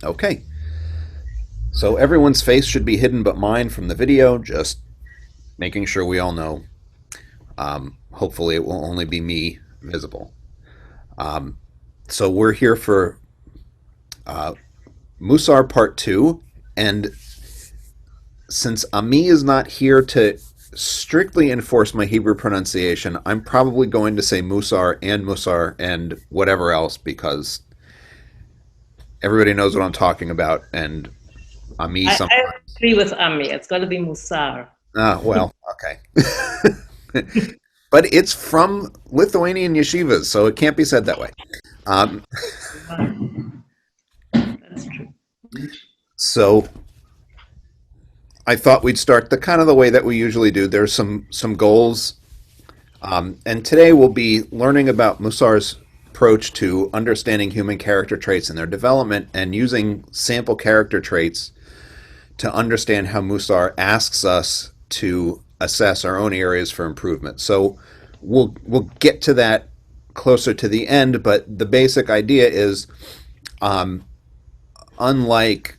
Okay. So everyone's face should be hidden but mine from the video, just making sure we all know. Hopefully it will only be me visible. So we're here for Mussar Part 2, and since Ami is not here to strictly enforce my Hebrew pronunciation, I'm probably going to say Mussar and whatever else because everybody knows what I'm talking about, and Ami I sometimes. agree with Ami. It's got to be Mussar. Well, okay. But it's from Lithuanian yeshivas, so it can't be said that way. Um, That's true. so I thought we'd start the kind of the way that we usually do. There's some goals, and today we'll be learning about Mussar's approach to understanding human character traits and their development, and using sample character traits to understand how Mussar asks us to assess our own areas for improvement. So we'll get to that closer to the end, but the basic idea is, unlike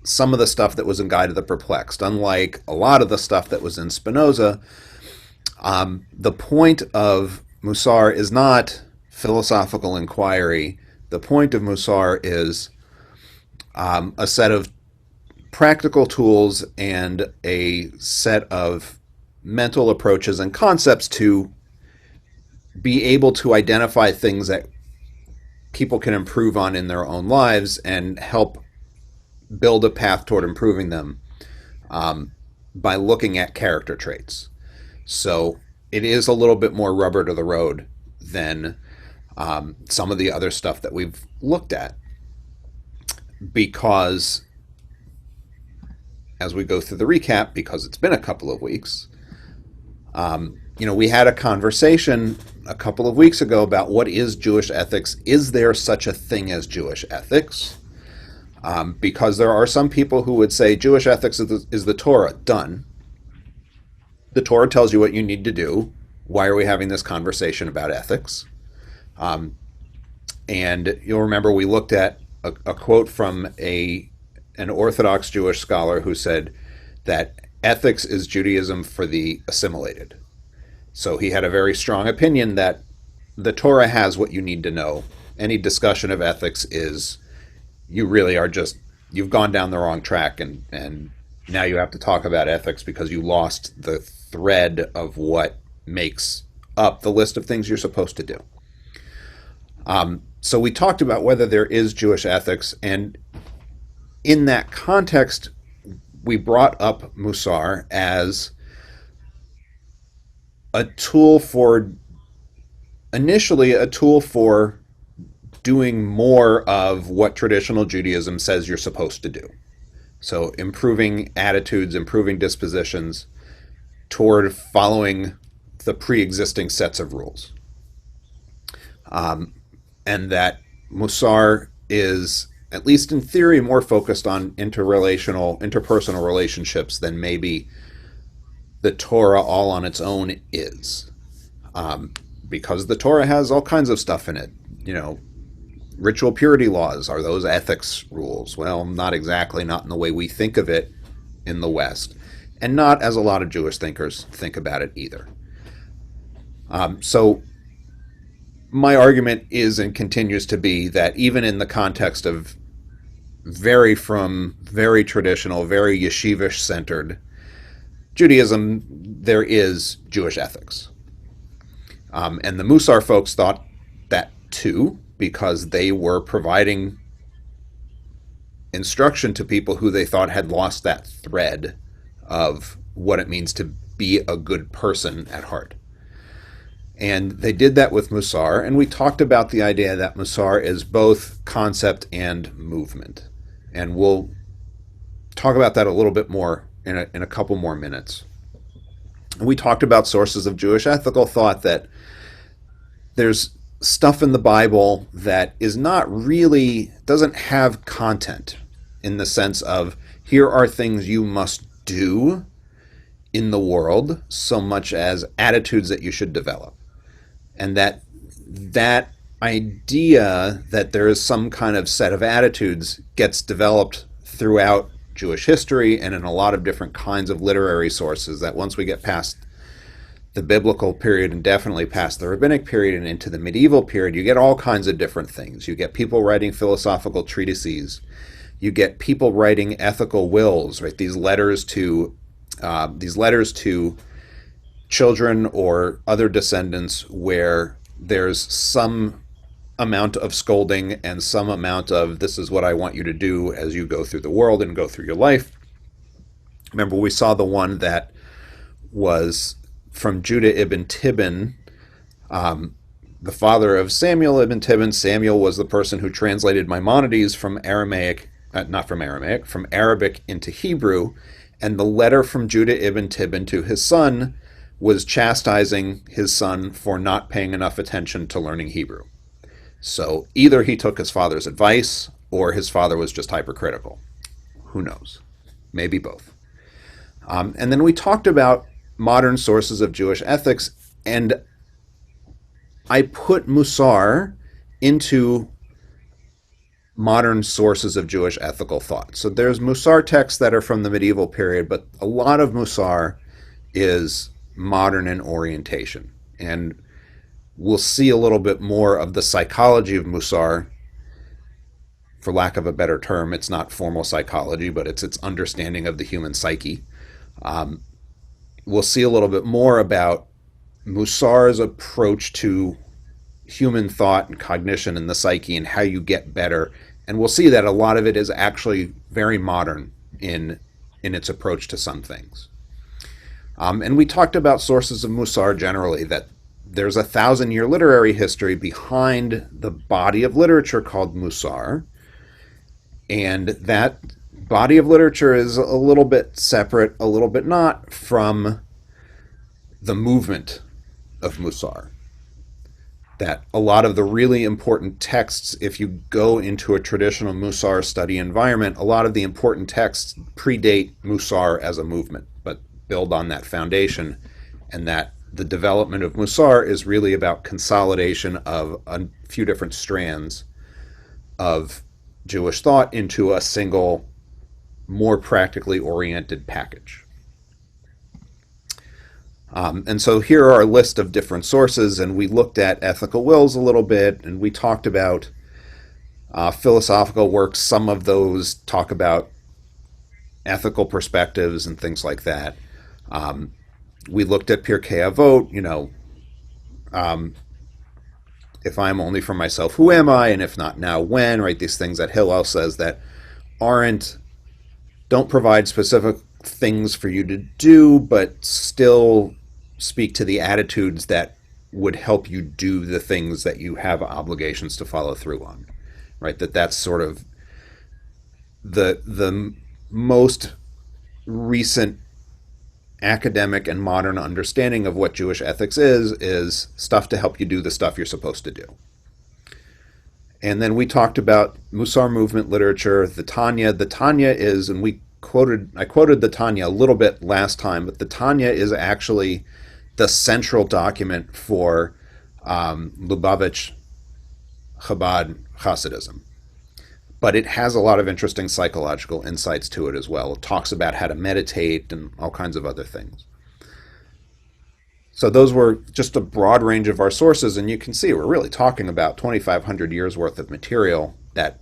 some of the stuff that was in Guide to the Perplexed, unlike a lot of the stuff that was in Spinoza, the point of Mussar is not philosophical inquiry. The point of Mussar is a set of practical tools and a set of mental approaches and concepts to be able to identify things that people can improve on in their own lives and help build a path toward improving them by looking at character traits. So it is a little bit more rubber to the road than some of the other stuff that we've looked at, because as we go through the recap, because it's been a couple of weeks, we had a conversation a couple of weeks ago about what is Jewish ethics. Is there such a thing as Jewish ethics? Because there are some people who would say Jewish ethics is the Torah. Done. The Torah tells you what you need to do. Why are we having this conversation about ethics? And you'll remember we looked at a quote from an Orthodox Jewish scholar who said that ethics is Judaism for the assimilated. So he had a very strong opinion that the Torah has what you need to know. Any discussion of ethics is, you really are just, you've gone down the wrong track, and now you have to talk about ethics because you lost the thread of what makes up the list of things you're supposed to do. So we talked about whether there is Jewish ethics, and in that context, we brought up Mussar as initially a tool for doing more of what traditional Judaism says you're supposed to do. So improving attitudes, improving dispositions toward following the pre-existing sets of rules. And that Mussar is, at least in theory, more focused on interpersonal relationships than maybe the Torah all on its own is. Because the Torah has all kinds of stuff in it. Ritual purity laws, are those ethics rules? Well, not exactly, not in the way we think of it in the West, and not as a lot of Jewish thinkers think about it either. So my argument is and continues to be that even in the context of very traditional, very yeshivish centered Judaism, there is Jewish ethics. And the Mussar folks thought that too, because they were providing instruction to people who they thought had lost that thread of what it means to be a good person at heart. And they did that with Mussar, and we talked about the idea that Mussar is both concept and movement. And we'll talk about that a little bit more in a couple more minutes. We talked about sources of Jewish ethical thought, that there's stuff in the Bible that doesn't have content in the sense of, here are things you must do in the world, so much as attitudes that you should develop. And that idea that there is some kind of set of attitudes gets developed throughout Jewish history and in a lot of different kinds of literary sources, that once we get past the biblical period and definitely past the rabbinic period and into the medieval period, you get all kinds of different things. You get people writing philosophical treatises. You get people writing ethical wills, right? These letters to children or other descendants where there's some amount of scolding and some amount of this is what I want you to do as you go through the world and go through your life. Remember, we saw the one that was from Judah ibn Tibbon, the father of Samuel ibn Tibbon. Samuel was the person who translated Maimonides from Aramaic, from Arabic into Hebrew. And the letter from Judah ibn Tibbon to his son was chastising his son for not paying enough attention to learning Hebrew. So either he took his father's advice or his father was just hypercritical. Who knows? Maybe both. And then we talked about modern sources of Jewish ethics, and I put Mussar into modern sources of Jewish ethical thought. So there's Mussar texts that are from the medieval period, but a lot of Mussar is modern in orientation. And we'll see a little bit more of the psychology of Mussar. For lack of a better term, it's not formal psychology, but it's its understanding of the human psyche. We'll see a little bit more about Mussar's approach to human thought and cognition and the psyche and how you get better. And we'll see that a lot of it is actually very modern in its approach to some things. And we talked about sources of Mussar generally, that there's 1,000-year literary history behind the body of literature called Mussar. And that body of literature is a little bit separate, a little bit not, from the movement of Mussar. That a lot of the really important texts, if you go into a traditional Mussar study environment, a lot of the important texts predate Mussar as a movement, but build on that foundation, and that the development of Mussar is really about consolidation of a few different strands of Jewish thought into a single, more practically oriented package. And so here are a list of different sources, and we looked at ethical wills a little bit, and we talked about philosophical works. Some of those talk about ethical perspectives and things like that. We looked at Pirkei Avot, if I'm only for myself, who am I? And if not now, when, right? These things that Hillel says that don't provide specific things for you to do, but still speak to the attitudes that would help you do the things that you have obligations to follow through on, right? That's sort of the most recent academic and modern understanding of what Jewish ethics is stuff to help you do the stuff you're supposed to do. And then we talked about Mussar movement literature, the Tanya. The Tanya is, and I quoted the Tanya a little bit last time, but the Tanya is actually the central document for Lubavitch Chabad Hasidism. But it has a lot of interesting psychological insights to it as well. It talks about how to meditate and all kinds of other things. So those were just a broad range of our sources, and you can see we're really talking about 2,500 years worth of material that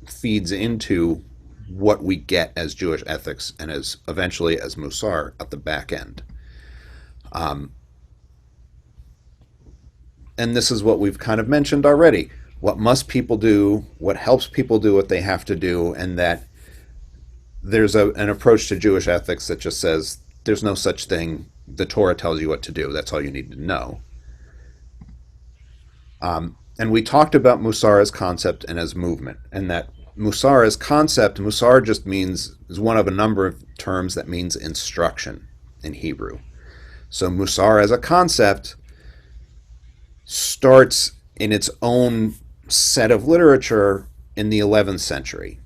feeds into what we get as Jewish ethics and as eventually as Mussar at the back end. And this is what we've kind of mentioned already. What must people do? What helps people do what they have to do? And that there's an approach to Jewish ethics that just says there's no such thing. The Torah tells you what to do. That's all you need to know. And we talked about Mussar as concept and as movement, and that Mussar as concept, Mussar just is one of a number of terms that means instruction in Hebrew. So Mussar as a concept starts in its own set of literature in the 11th century.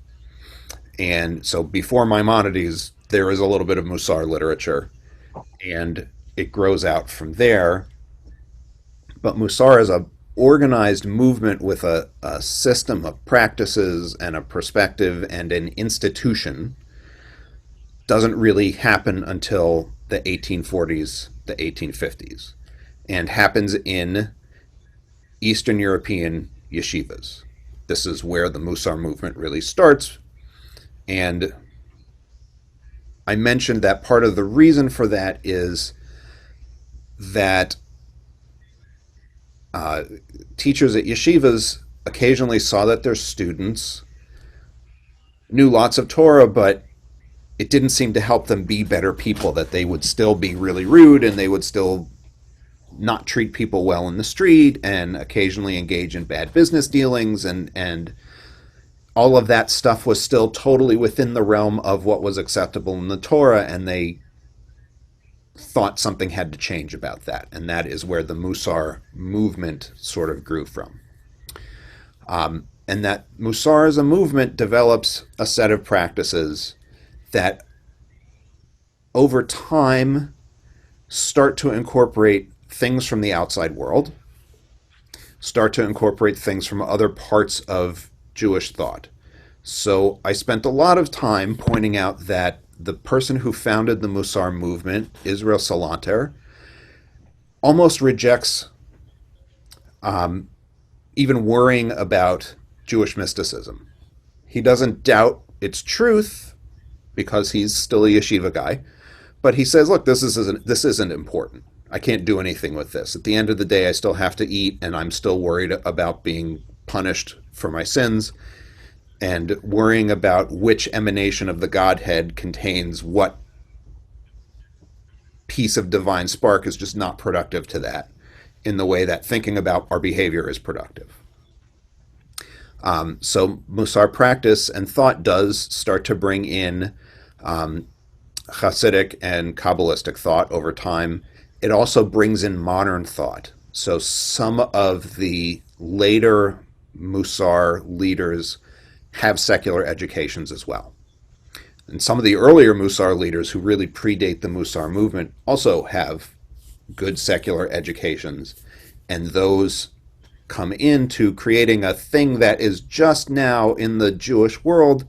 And so before Maimonides, there is a little bit of Mussar literature, and it grows out from there. But Mussar organized movement with a system of practices and a perspective and an institution doesn't really happen until the 1840s, the 1850s, and happens in Eastern European yeshivas. This is where the Mussar movement really starts. And I mentioned that part of the reason for that is that teachers at yeshivas occasionally saw that their students knew lots of Torah, but it didn't seem to help them be better people, that they would still be really rude and they would still not treat people well in the street and occasionally engage in bad business dealings, and all of that stuff was still totally within the realm of what was acceptable in the Torah, and they thought something had to change about that, and that is where the Mussar movement sort of grew from. And that Mussar as a movement develops a set of practices that over time start to incorporate things from the outside world, start to incorporate things from other parts of Jewish thought. So I spent a lot of time pointing out that the person who founded the Mussar movement, Israel Salanter, almost rejects even worrying about Jewish mysticism. He doesn't doubt its truth because he's still a yeshiva guy, but he says, look, this isn't important. I can't do anything with this. At the end of the day, I still have to eat, and I'm still worried about being punished for my sins, and worrying about which emanation of the Godhead contains what piece of divine spark is just not productive to that, in the way that thinking about our behavior is productive. So Mussar practice and thought does start to bring in Hasidic and Kabbalistic thought over time. It also brings in modern thought. So some of the later Mussar leaders have secular educations as well. And some of the earlier Mussar leaders who really predate the Mussar movement also have good secular educations, and those come into creating a thing that is just now in the Jewish world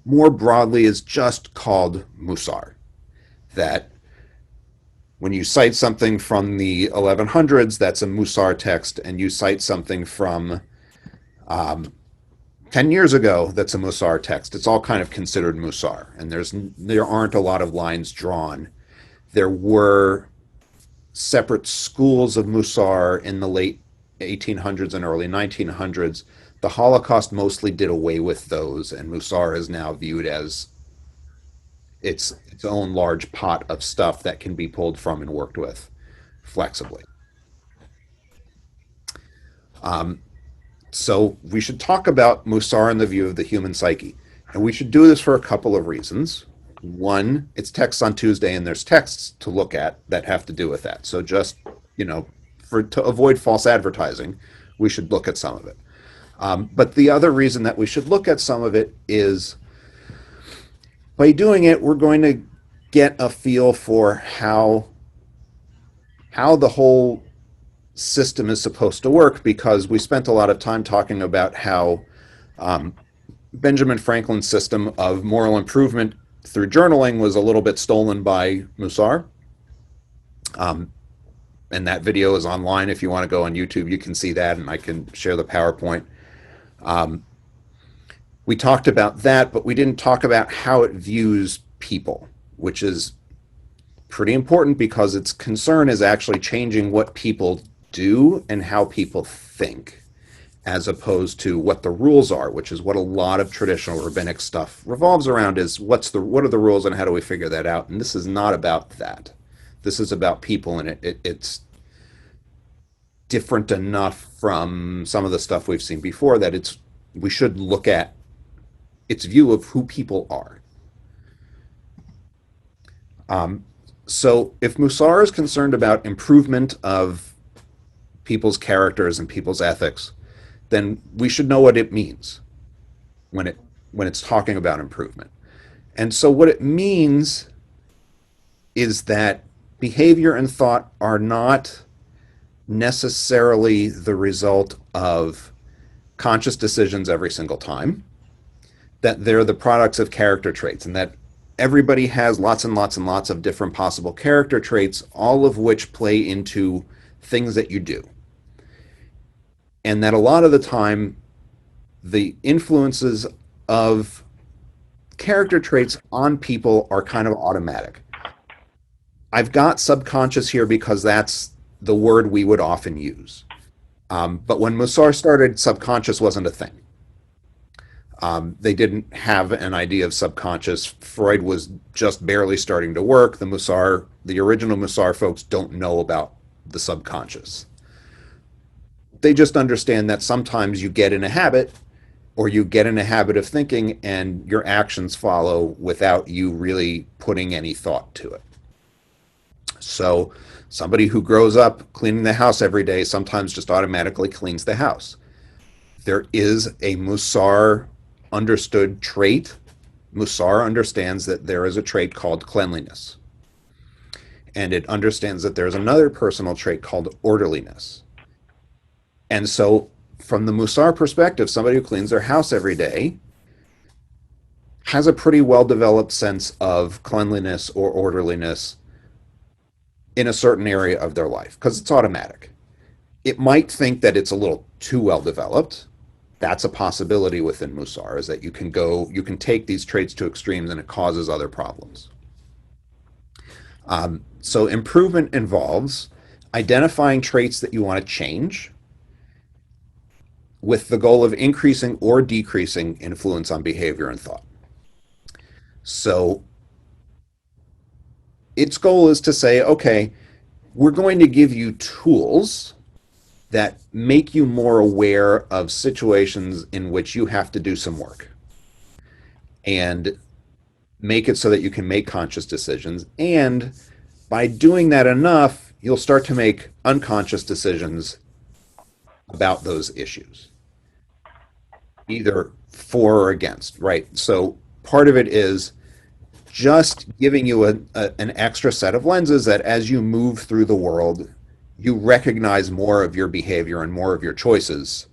more broadly is just called Mussar. That when you cite something from the 1100s, that's a Mussar text, and you cite something from 10 years ago, that's a Mussar text. It's all kind of considered Mussar, and there aren't a lot of lines drawn. There were separate schools of Mussar in the late 1800s and early 1900s. The Holocaust mostly did away with those, and Mussar is now viewed as its own large pot of stuff that can be pulled from and worked with flexibly. So we should talk about Mussar in the view of the human psyche. And we should do this for a couple of reasons. One, it's texts on Tuesday, and there's texts to look at that have to do with that. So just, to avoid false advertising, we should look at some of it. But the other reason that we should look at some of it is by doing it, we're going to get a feel for how the whole system is supposed to work, because we spent a lot of time talking about how Benjamin Franklin's system of moral improvement through journaling was a little bit stolen by Mussar. And that video is online. If you want to go on YouTube, you can see that, and I can share the PowerPoint. We talked about that, but we didn't talk about how it views people, which is pretty important because its concern is actually changing what people do and how people think, as opposed to what the rules are, which is what a lot of traditional rabbinic stuff revolves around, is what are the rules and how do we figure that out? And this is not about that. This is about people, and it's different enough from some of the stuff we've seen before that we should look at its view of who people are. So if Mussar is concerned about improvement of people's characters and people's ethics, then we should know what it means when it's talking about improvement. And so what it means is that behavior and thought are not necessarily the result of conscious decisions every single time, that they're the products of character traits, and that everybody has lots and lots and lots of different possible character traits, all of which play into things that you do. And that a lot of the time, the influences of character traits on people are kind of automatic. I've got subconscious here because that's the word we would often use. But when Mussar started, subconscious wasn't a thing. They didn't have an idea of subconscious. Freud was just barely starting to work. The original Mussar folks don't know about the subconscious. They just understand that sometimes you get in a habit, or you get in a habit of thinking and your actions follow without you really putting any thought to it. So somebody who grows up cleaning the house every day sometimes just automatically cleans the house. There is a Mussar understood trait. Mussar understands that there is a trait called cleanliness. And it understands that there's another personal trait called orderliness. And so from the Mussar perspective, somebody who cleans their house every day has a pretty well-developed sense of cleanliness or orderliness in a certain area of their life because it's automatic. It might think that it's a little too well-developed. That's a possibility within Mussar, is that you can take these traits to extremes and it causes other problems. So improvement involves identifying traits that you want to change with the goal of increasing or decreasing influence on behavior and thought. So its goal is to say, okay, we're going to give you tools that make you more aware of situations in which you have to do some work and make it so that you can make conscious decisions. And by doing that enough, you'll start to make unconscious decisions about those issues, either for or against, right? So part of it is just giving you an extra set of lenses that as you move through the world, you recognize more of your behavior and more of your choices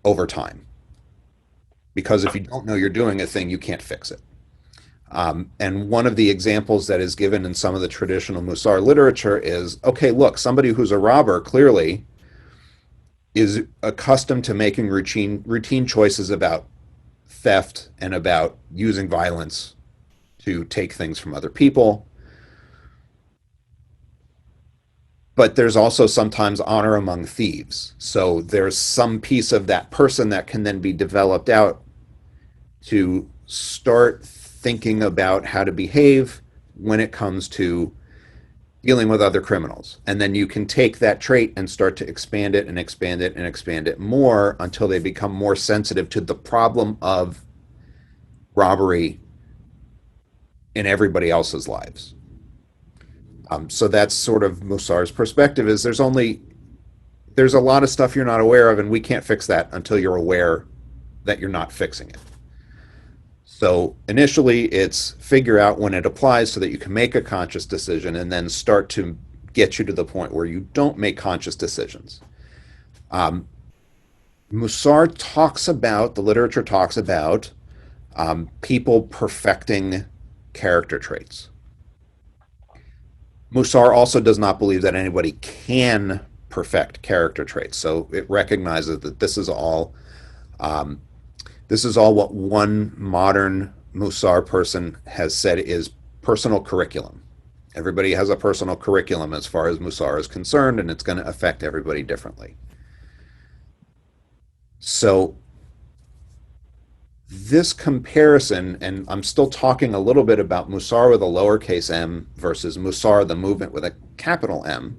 over time. Because if you don't know you're doing a thing, you can't fix it. And one of the examples that is given in some of the traditional Mussar literature is, okay, look, somebody who's a robber clearly is accustomed to making routine choices about theft and about using violence to take things from other people. But there's also sometimes honor among thieves. So there's some piece of that person that can then be developed out to start thinking about how to behave when it comes to dealing with other criminals. And then you can take that trait and start to expand it and expand it and expand it more until they become more sensitive to the problem of robbery in everybody else's lives. So that's sort of Mussar's perspective, is there's a lot of stuff you're not aware of, and we can't fix that until you're aware that you're not fixing it. So initially it's figure out when it applies so that you can make a conscious decision, and then start to get you to the point where you don't make conscious decisions. Mussar talks about, the literature talks about people perfecting character traits. Mussar also does not believe that anybody can perfect character traits. So it recognizes that this is all what one modern Mussar person has said is personal curriculum. Everybody has a personal curriculum as far as Mussar is concerned, and it's going to affect everybody differently. So this comparison, and I'm still talking a little bit about Mussar with a lowercase m versus Mussar, the movement, with a capital M,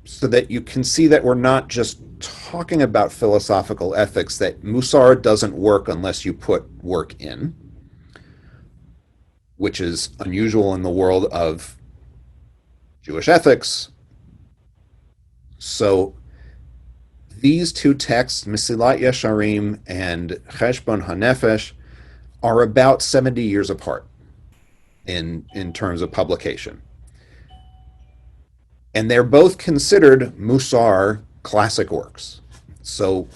so that you can see that we're not just talking about philosophical ethics, that Mussar doesn't work unless you put work in, which is unusual in the world of Jewish ethics. So these two texts, Mesilat Yesharim and Cheshbon Ha-Nefesh, are about 70 years apart in terms of publication. And they're both considered Mussar classic works. So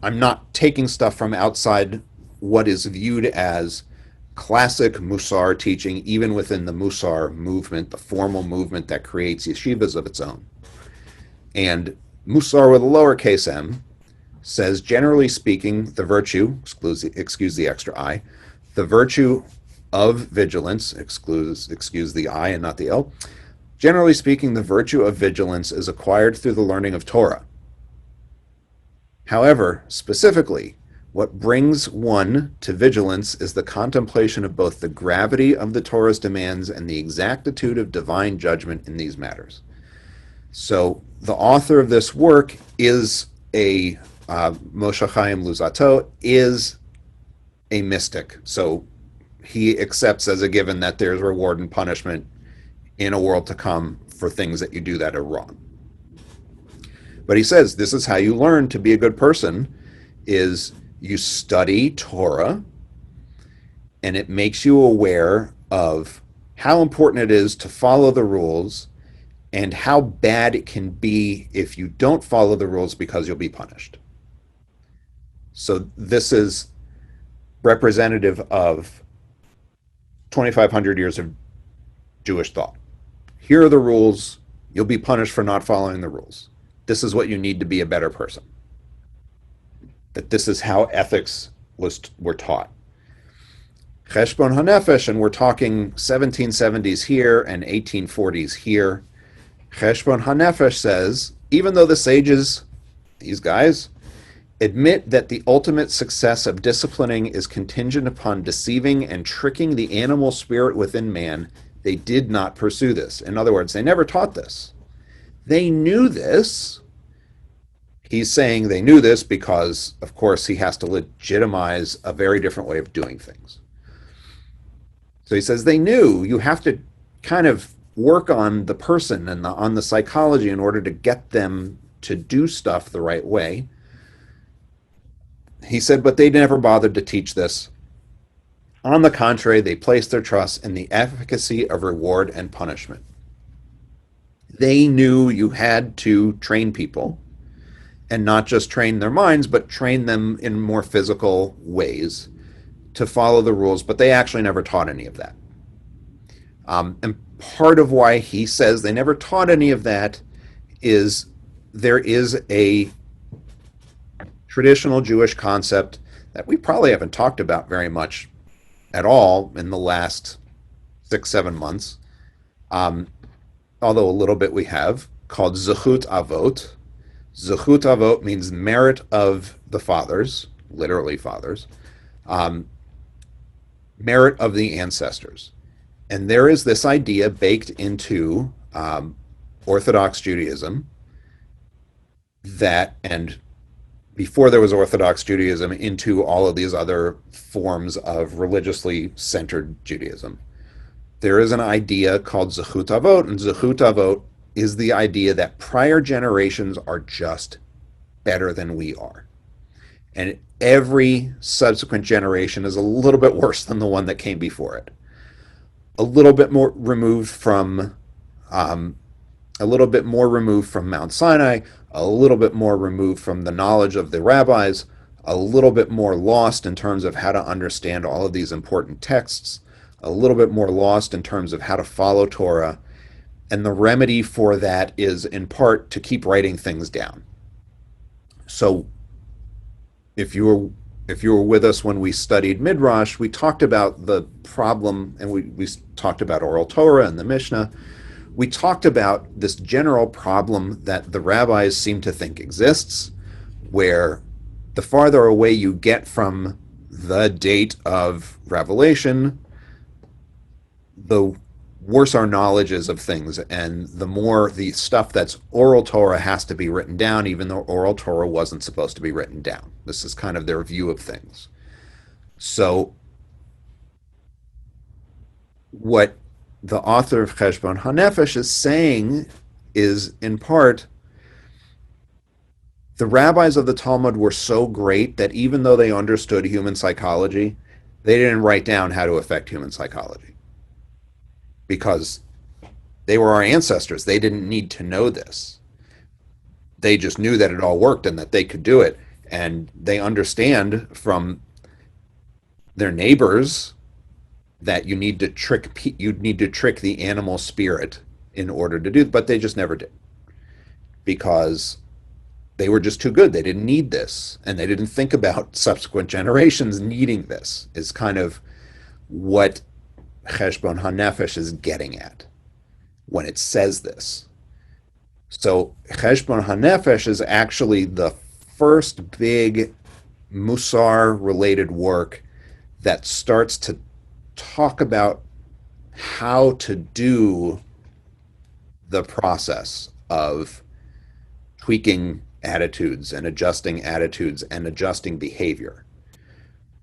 I'm not taking stuff from outside what is viewed as classic Mussar teaching, even within the Mussar movement, the formal movement that creates yeshivas of its own. And Mussar with a lowercase m says, generally speaking, the virtue, excuse the extra I, the virtue of vigilance, excuse the I and not the L, generally speaking, the virtue of vigilance is acquired through the learning of Torah. However, specifically, what brings one to vigilance is the contemplation of both the gravity of the Torah's demands and the exactitude of divine judgment in these matters. So the author of this work is a Moshe Chaim Luzzatto is a mystic. So he accepts as a given that there's reward and punishment in a world to come for things that you do that are wrong. But he says this is how you learn to be a good person, is you study Torah, and it makes you aware of how important it is to follow the rules and how bad it can be if you don't follow the rules because you'll be punished. So this is representative of 2,500 years of Jewish thought. Here are the rules. You'll be punished for not following the rules. This is what you need to be a better person. That this is how ethics were taught. Cheshbon Ha-Nefesh, and we're talking 1770s here and 1840s here. Cheshbon Ha-Nefesh says, even though the sages, these guys, admit that the ultimate success of disciplining is contingent upon deceiving and tricking the animal spirit within man, they did not pursue this. In other words, they never taught this. They knew this. He's saying they knew this because, of course, he has to legitimize a very different way of doing things. So he says they knew you have to kind of work on the person and on the psychology in order to get them to do stuff the right way. He said, but they never bothered to teach this. On the contrary, they placed their trust in the efficacy of reward and punishment. They knew you had to train people, and not just train their minds, but train them in more physical ways to follow the rules, but they actually never taught any of that. And part of why he says they never taught any of that is there is a traditional Jewish concept that we probably haven't talked about very much at all in the last 6-7 months, although a little bit we have, called Zechut Avot. Zechut Avot means merit of the fathers, literally fathers, merit of the ancestors. And there is this idea baked into Orthodox Judaism that, and before there was Orthodox Judaism, into all of these other forms of religiously centered Judaism. There is an idea called Zechut Avot, and Zechut Avot is the idea that prior generations are just better than we are. And every subsequent generation is a little bit worse than the one that came before it. A little bit more removed from Mount Sinai, a little bit more removed from the knowledge of the rabbis, a little bit more lost in terms of how to understand all of these important texts, a little bit more lost in terms of how to follow Torah. And the remedy for that is in part to keep writing things down. So if you were with us when we studied Midrash, we talked about the problem, and we talked about oral Torah and the Mishnah. We talked about this general problem that the rabbis seem to think exists, where the farther away you get from the date of revelation, the worse our knowledge is of things, and the more the stuff that's oral Torah has to be written down, even though oral Torah wasn't supposed to be written down. This is kind of their view of things. So what the author of Cheshbon Ha-Nefesh is saying is, in part, the rabbis of the Talmud were so great that even though they understood human psychology, they didn't write down how to affect human psychology. Because They were our ancestors. They didn't need to know this. They just knew that it all worked and that they could do it. And they understand from their neighbors that you need to trick the animal spirit in order to do, but they just never did because they were just too good. They didn't need this, and they didn't think about subsequent generations needing this. Is kind of what Cheshbon Ha-Nefesh is getting at when it says this. So Cheshbon Ha-Nefesh is actually the first big Mussar related work that starts to talk about how to do the process of tweaking attitudes and adjusting behavior.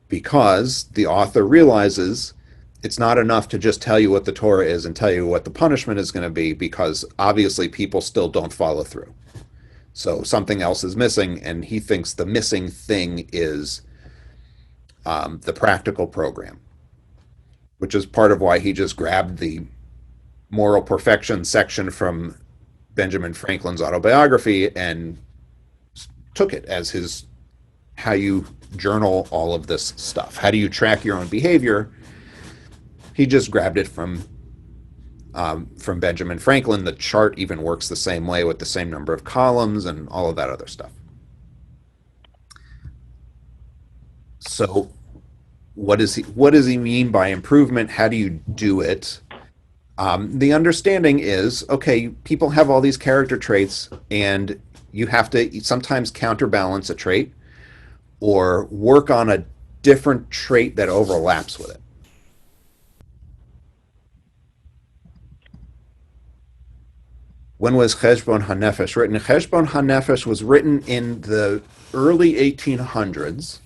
Because the author realizes it's not enough to just tell you what the Torah is and tell you what the punishment is going to be, because obviously people still don't follow through. So something else is missing, and he thinks the missing thing is the practical program, which is part of why he just grabbed the moral perfection section from Benjamin Franklin's autobiography and took it as his how you journal all of this stuff. How do you track your own behavior? He just grabbed it from Benjamin Franklin. The chart even works the same way with the same number of columns and all of that other stuff. So what does he mean by improvement? How do you do it? The understanding is, okay, people have all these character traits, and you have to sometimes counterbalance a trait or work on a different trait that overlaps with it. When was Cheshbon Ha-Nefesh written? Cheshbon Ha-Nefesh was written in the early 1800s,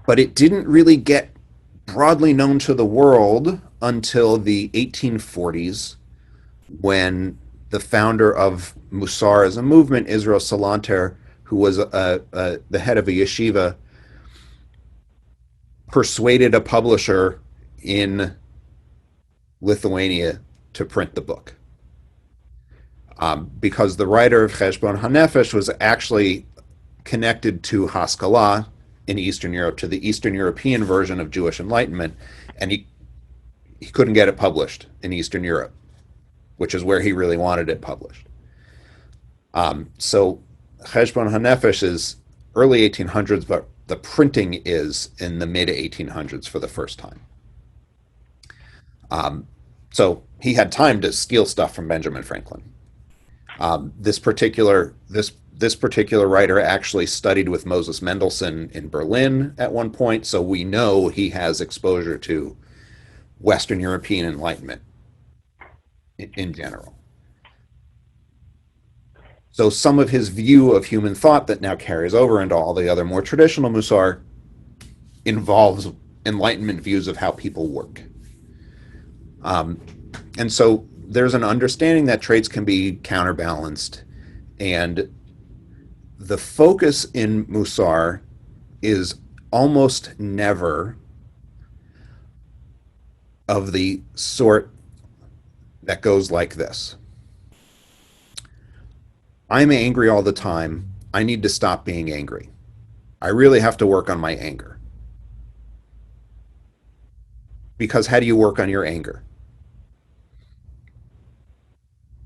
but it didn't really get broadly known to the world until the 1840s, when the founder of Mussar as a movement, Israel Salanter, who was the head of a yeshiva, persuaded a publisher in Lithuania to print the book. Because the writer of Cheshbon Ha-Nefesh was actually connected to Haskalah in Eastern Europe, to the Eastern European version of Jewish Enlightenment, and he couldn't get it published in Eastern Europe, which is where he really wanted it published. So Cheshbon Ha-Nefesh is early 1800s, but the printing is in the mid 1800s for the first time. So he had time to steal stuff from Benjamin Franklin. This particular writer actually studied with Moses Mendelssohn in Berlin at one point, so we know he has exposure to Western European Enlightenment in general. So some of his view of human thought that now carries over into all the other more traditional Mussar involves Enlightenment views of how people work. And so there's an understanding that traits can be counterbalanced, and the focus in Mussar is almost never of the sort that goes like this. I'm angry all the time. I need to stop being angry. I really have to work on my anger. Because how do you work on your anger?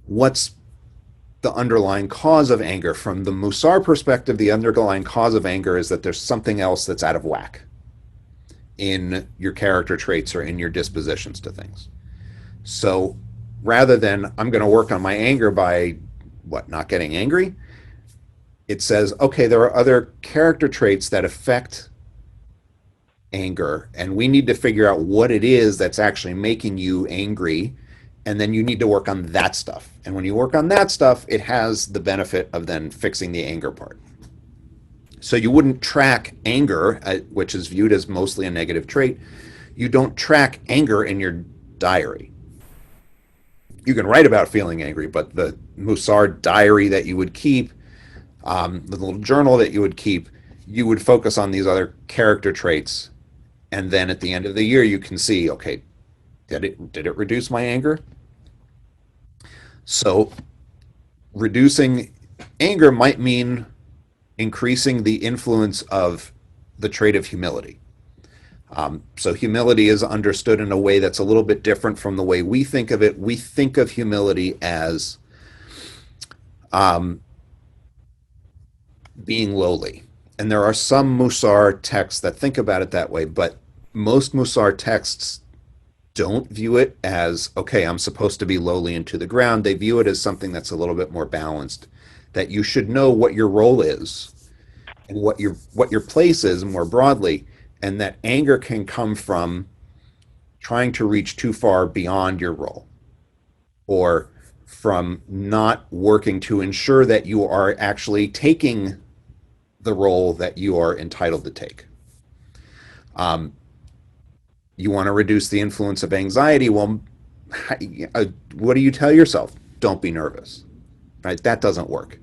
What's the underlying cause of anger? From the Mussar perspective, the underlying cause of anger is that there's something else that's out of whack in your character traits or in your dispositions to things. So rather than I'm going to work on my anger by not getting angry, it says, okay, there are other character traits that affect anger, and we need to figure out what it is that's actually making you angry, and then you need to work on that stuff. And when you work on that stuff, it has the benefit of then fixing the anger part. So you wouldn't track anger, which is viewed as mostly a negative trait. You don't track anger in your diary. You can write about feeling angry, but the Mussar diary that you would keep, the little journal that you would keep, you would focus on these other character traits. And then at the end of the year, you can see, okay, Did it reduce my anger? So reducing anger might mean increasing the influence of the trait of humility. So humility is understood in a way that's a little bit different from the way we think of it. We think of humility as um, being lowly. And there are some Mussar texts that think about it that way, but most Mussar texts don't view it as, okay, I'm supposed to be lowly and to the ground. They view it as something that's a little bit more balanced, that you should know what your role is and what your place is more broadly, and that anger can come from trying to reach too far beyond your role, or from not working to ensure that you are actually taking the role that you are entitled to take. Um, you want to reduce the influence of anxiety. Well, what do you tell yourself? Don't be nervous, right? That doesn't work.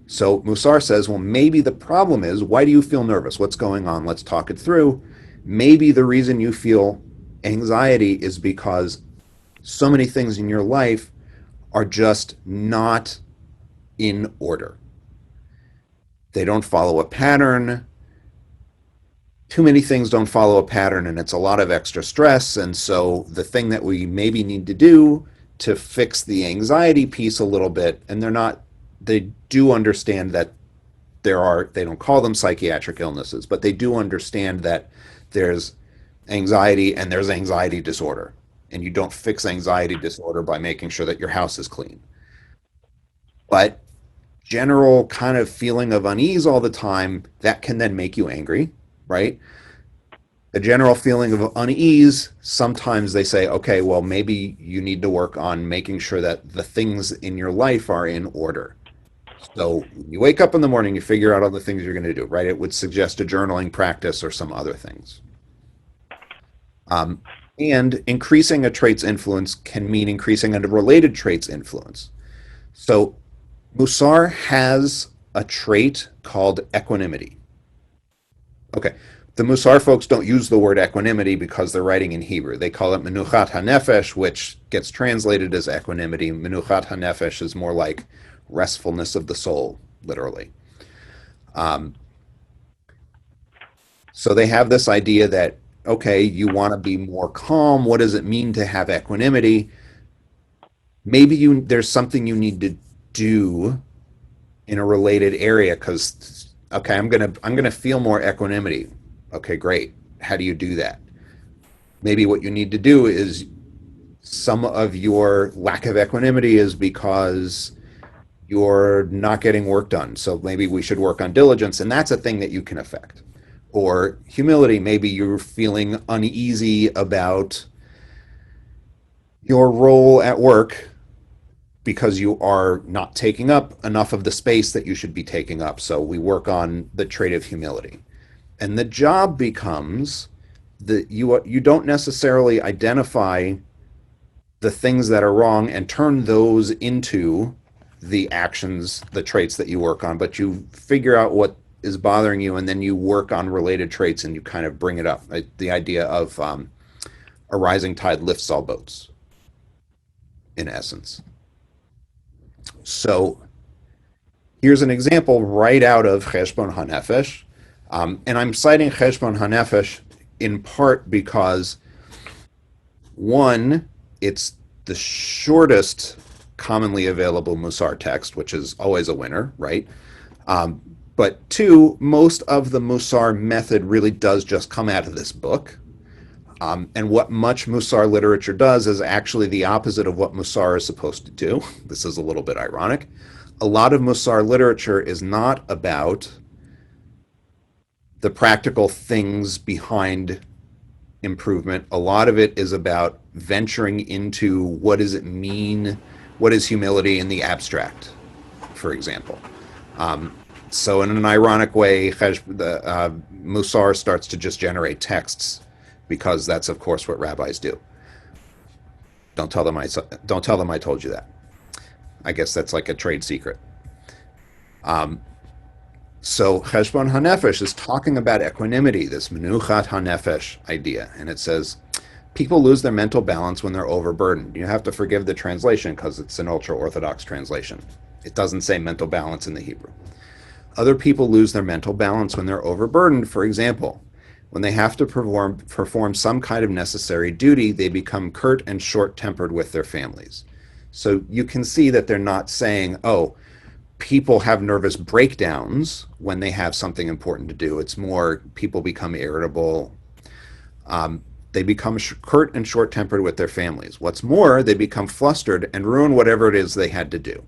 So Mussar says, well, maybe the problem is, why do you feel nervous? What's going on? Let's talk it through. Maybe the reason you feel anxiety is because so many things in your life are just not in order. They don't follow a pattern. Too many things don't follow a pattern, and it's a lot of extra stress. And so the thing that we maybe need to do to fix the anxiety piece a little bit, and they do understand that they don't call them psychiatric illnesses, but they do understand that there's anxiety and there's anxiety disorder. And you don't fix anxiety disorder by making sure that your house is clean. But general kind of feeling of unease all the time, that can then make you angry, right? A general feeling of unease, sometimes they say, okay, well, maybe you need to work on making sure that the things in your life are in order. So you wake up in the morning, you figure out all the things you're going to do, right? It would suggest a journaling practice or some other things. Um, and increasing a trait's influence can mean increasing a related trait's influence. So Mussar has a trait called equanimity. Okay, the Mussar folks don't use the word equanimity because they're writing in Hebrew. They call it Menuchat Ha-Nefesh, which gets translated as equanimity. Menuchat Ha-Nefesh is more like restfulness of the soul, literally. Um, so they have this idea that, okay, you want to be more calm. What does it mean to have equanimity? Maybe there's something you need to do in a related area because, okay, I'm gonna feel more equanimity. Okay, great. How do you do that? Maybe what you need to do is, some of your lack of equanimity is because you're not getting work done. So maybe we should work on diligence, and that's a thing that you can affect. Or humility, maybe you're feeling uneasy about your role at work because you are not taking up enough of the space that you should be taking up. So we work on the trait of humility. And the job becomes that you don't necessarily identify the things that are wrong and turn those into the actions, the traits that you work on, but you figure out what is bothering you, and then you work on related traits and you kind of bring it up. The idea of a rising tide lifts all boats, in essence. So here's an example right out of Cheshbon Ha-Nefesh. And I'm citing Cheshbon Ha-Nefesh in part because, one, it's the shortest commonly available Mussar text, which is always a winner, right? Um, but two, most of the Mussar method really does just come out of this book. And what much Mussar literature does is actually the opposite of what Mussar is supposed to do. This is a little bit ironic. A lot of Mussar literature is not about the practical things behind improvement. A lot of it is about venturing into what does it mean, what is humility in the abstract, for example. Um, so in an ironic way, Mussar starts to just generate texts because that's, of course, what rabbis do. Don't tell them I told you that. I guess that's like a trade secret. Um, so Cheshbon Ha-Nefesh is talking about equanimity, this Menuchat Ha-Nefesh idea, and it says, People lose their mental balance when they're overburdened. You have to forgive the translation because it's an ultra orthodox translation. It doesn't say mental balance in the Hebrew. Other people lose their mental balance when they're overburdened. For example, when they have to perform some kind of necessary duty, they become curt and short tempered with their families. So you can see that they're not saying, oh, people have nervous breakdowns when they have something important to do. It's more people become irritable. They become curt and short tempered with their families. What's more, they become flustered and ruin whatever it is they had to do.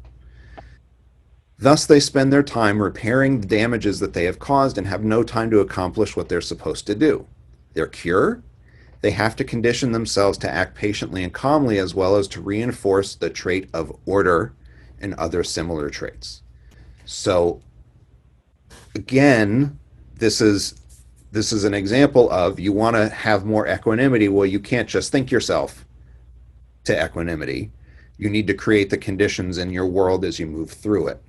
Thus, they spend their time repairing the damages that they have caused and have no time to accomplish what they're supposed to do. Their cure? They have to condition themselves to act patiently and calmly, as well as to reinforce the trait of order and other similar traits. So, again, this is an example of you want to have more equanimity. Well, you can't just think yourself to equanimity. You need to create the conditions in your world as you move through it.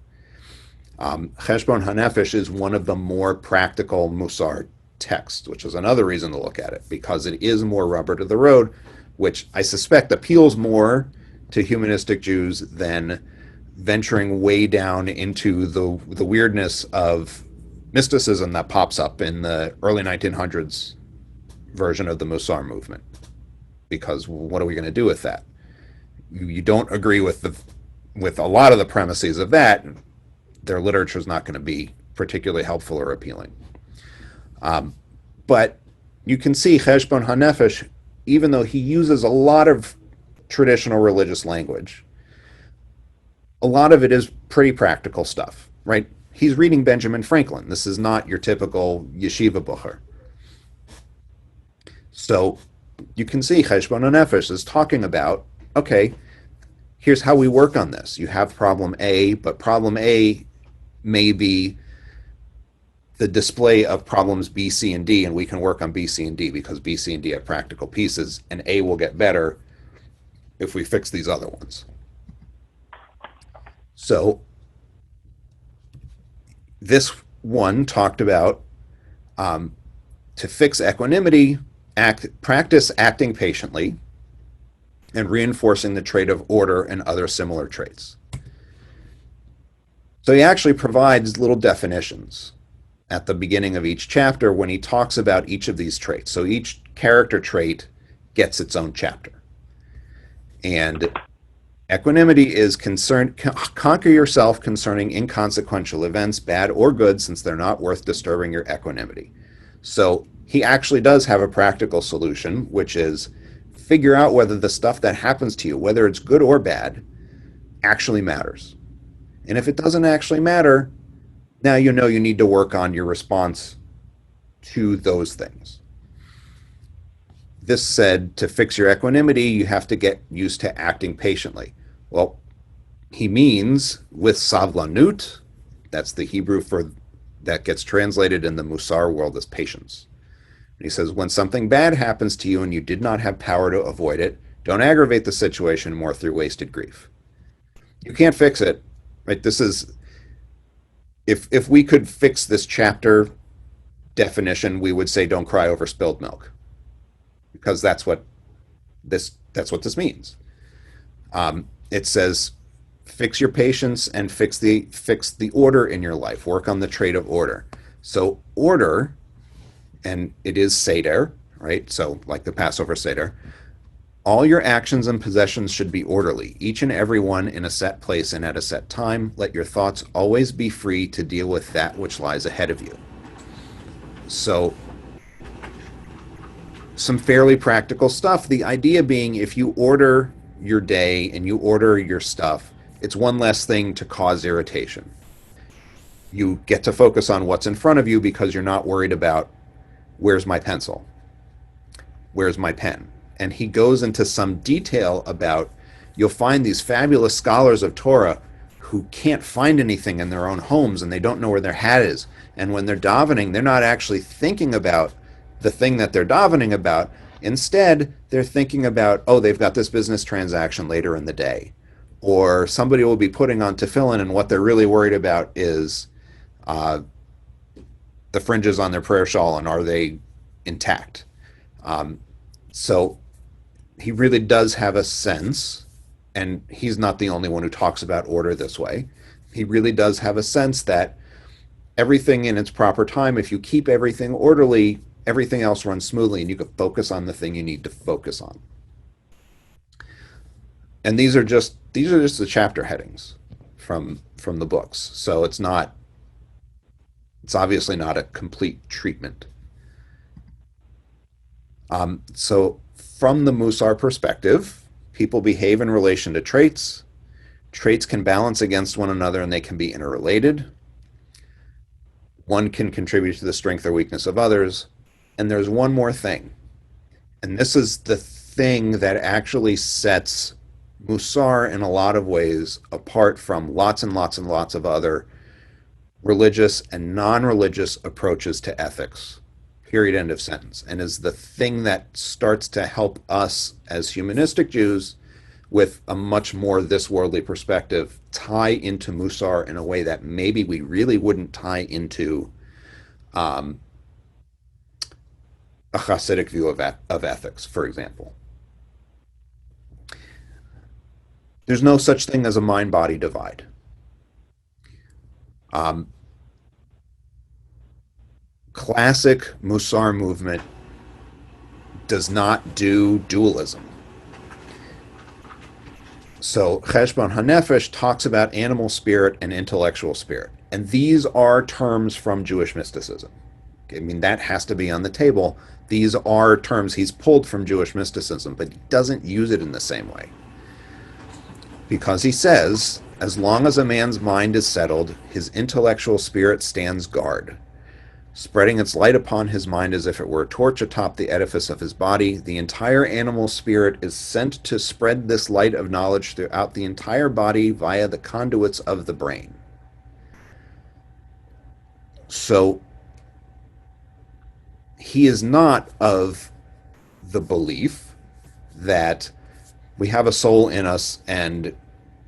Cheshbon Ha-Nefesh is one of the more practical Mussar texts, which is another reason to look at it, because it is more rubber to the road, which I suspect appeals more to humanistic Jews than venturing way down into the weirdness of mysticism that pops up in the early 1900s version of the Mussar movement. Because what are we going to do with that? You don't agree with a lot of the premises of that. Their literature is not going to be particularly helpful or appealing. But you can see Cheshbon Ha-Nefesh, even though he uses a lot of traditional religious language, a lot of it is pretty practical stuff, right? He's reading Benjamin Franklin. This is not your typical yeshiva bucher. So you can see Cheshbon Ha-Nefesh is talking about, okay, here's how we work on this. You have problem A, but problem A may be the display of problems B, C, and D, and we can work on B, C, and D because B, C, and D have practical pieces, and A will get better if we fix these other ones. So this one talked about to fix equanimity, practice acting patiently, and reinforcing the trait of order and other similar traits. So he actually provides little definitions at the beginning of each chapter when he talks about each of these traits. So each character trait gets its own chapter. And equanimity is conquer yourself concerning inconsequential events, bad or good, since they're not worth disturbing your equanimity. So he actually does have a practical solution, which is figure out whether the stuff that happens to you, whether it's good or bad, actually matters. And if it doesn't actually matter, now you know you need to work on your response to those things. This said, to fix your equanimity, you have to get used to acting patiently. Well, he means with savlanut, that's the Hebrew for that gets translated in the Mussar world as patience. And he says, when something bad happens to you and you did not have power to avoid it, don't aggravate the situation more through wasted grief. You can't fix it, right? This is, if we could fix this chapter definition, we would say don't cry over spilled milk, because that's what this means. It says fix your patience and fix the order in your life. Work on the trait of order. So order, and it is Seder, right? So like the Passover Seder, all your actions and possessions should be orderly, each and every one in a set place and at a set time. Let your thoughts always be free to deal with that which lies ahead of you. So some fairly practical stuff. The idea being, if you order your day and you order your stuff, it's one less thing to cause irritation. You get to focus on what's in front of you because you're not worried about where's my pencil, where's my pen. And he goes into some detail about, you'll find these fabulous scholars of Torah who can't find anything in their own homes and they don't know where their hat is. And when they're davening, they're not actually thinking about the thing that they're davening about. Instead, they're thinking about, oh, they've got this business transaction later in the day. Or somebody will be putting on tefillin and what they're really worried about is the fringes on their prayer shawl and are they intact. So he really does have a sense, and he's not the only one who talks about order this way. He really does have a sense that everything in its proper time, if you keep everything orderly, everything else runs smoothly and you can focus on the thing you need to focus on. And these are just the chapter headings from the books. So it's obviously not a complete treatment. So from the Mussar perspective, people behave in relation to traits. Traits can balance against one another and they can be interrelated. One can contribute to the strength or weakness of others. And there's one more thing. And this is the thing that actually sets Mussar in a lot of ways apart from lots and lots and lots of other religious and non-religious approaches to ethics. Period. End of sentence. And is the thing that starts to help us as humanistic Jews with a much more this worldly perspective tie into Mussar in a way that maybe we really wouldn't tie into um, a Hasidic view of ethics, for example. There's no such thing as a mind body divide. Um, Classic Mussar movement does not do dualism. So Cheshbon Ha-Nefesh talks about animal spirit and intellectual spirit. And these are terms from Jewish mysticism. I mean, that has to be on the table. These are terms he's pulled from Jewish mysticism, but he doesn't use it in the same way. Because he says, as long as a man's mind is settled, his intellectual spirit stands guard. Spreading its light upon his mind as if it were a torch atop the edifice of his body, the entire animal spirit is sent to spread this light of knowledge throughout the entire body via the conduits of the brain. So he is not of the belief that we have a soul in us and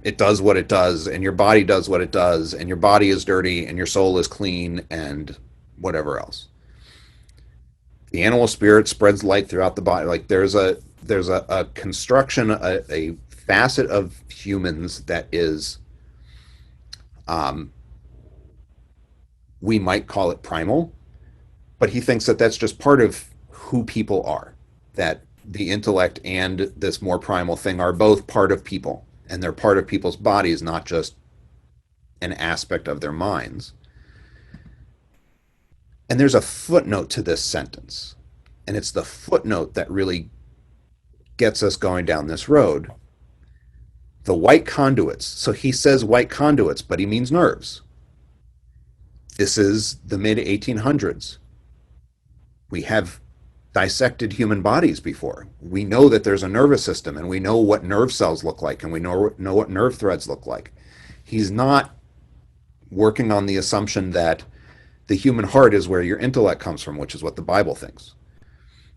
it does what it does, and your body does what it does, and your body is dirty and your soul is clean and whatever else. The animal spirit spreads light throughout the body. Like there's a construction, a facet of humans that is, um, we might call it primal, but he thinks that that's just part of who people are. That the intellect and this more primal thing are both part of people, and they're part of people's bodies, not just an aspect of their minds. And there's a footnote to this sentence. And it's the footnote that really gets us going down this road. The white conduits. So he says white conduits, but he means nerves. This is the mid 1800s. We have dissected human bodies before. We know that there's a nervous system, and we know what nerve cells look like, and we know what nerve threads look like. He's not working on the assumption that the human heart is where your intellect comes from, which is what the Bible thinks.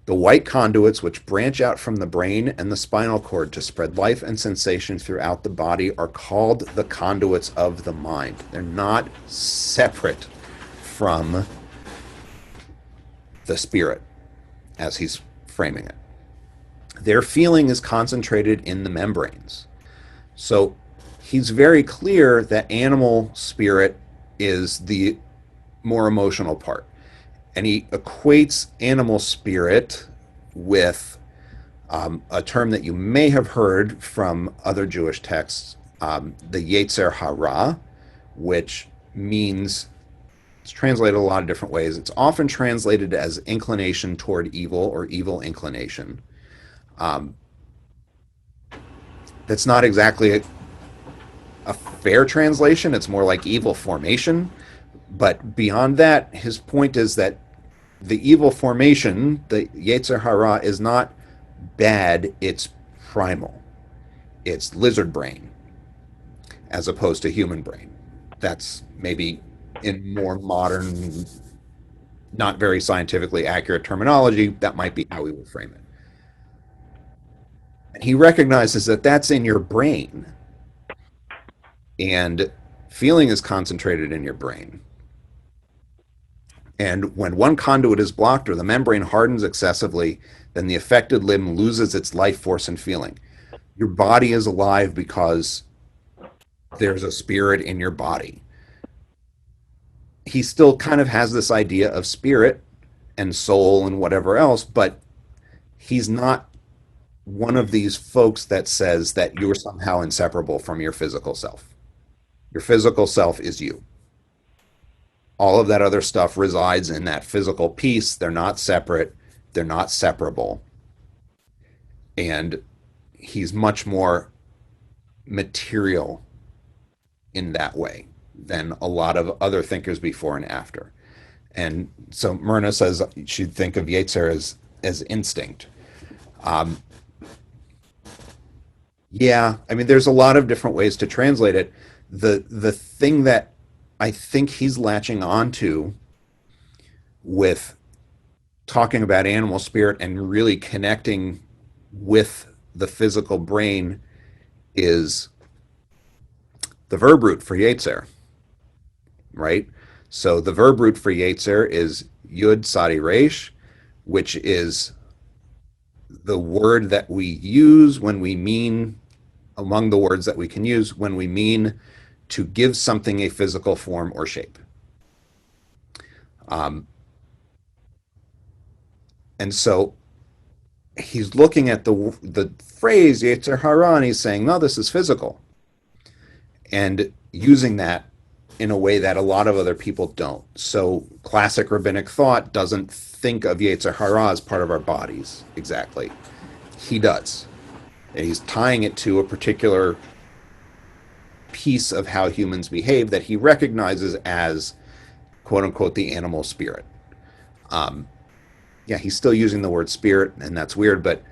The white conduits, which branch out from the brain and the spinal cord to spread life and sensation throughout the body, are called the conduits of the mind. They're not separate from the spirit, as he's framing it. Their feeling is concentrated in the membranes. So he's very clear that animal spirit is the more emotional part. And he equates animal spirit with a term that you may have heard from other Jewish texts, the Yetzer Hara, which means, it's translated a lot of different ways. It's often translated as inclination toward evil or evil inclination. Um, that's not exactly a fair translation. It's more like evil formation. But beyond that, his point is that the evil formation, the Yetzer Hara, is not bad, it's primal. It's lizard brain as opposed to human brain. That's maybe in more modern, not very scientifically accurate terminology, that might be how we would frame it. And he recognizes that that's in your brain, and feeling is concentrated in your brain. And when one conduit is blocked or the membrane hardens excessively, then the affected limb loses its life force and feeling. Your body is alive because there's a spirit in your body. He still kind of has this idea of spirit and soul and whatever else, but he's not one of these folks that says that you're somehow inseparable from your physical self. Your physical self is you. All of that other stuff resides in that physical piece. They're not separate. They're not separable. And he's much more material in that way than a lot of other thinkers before and after. And so Myrna says she'd think of Yetzer as instinct. Yeah, I mean, there's a lot of different ways to translate it. The thing that I think he's latching onto with talking about animal spirit and really connecting with the physical brain is the verb root for Yetzer, right? So the verb root for Yetzer is Yud Sadi Resh, which is the word that we use when we mean, among the words that we can use when we mean to give something a physical form or shape. And so he's looking at the phrase Yetzer Hara, and he's saying, no, this is physical, and using that in a way that a lot of other people don't. So classic rabbinic thought doesn't think of Yetzer Hara as part of our bodies exactly. He does. And he's tying it to a particular piece of how humans behave that he recognizes as, quote unquote, the animal spirit. Yeah, he's still using the word spirit, and that's weird, but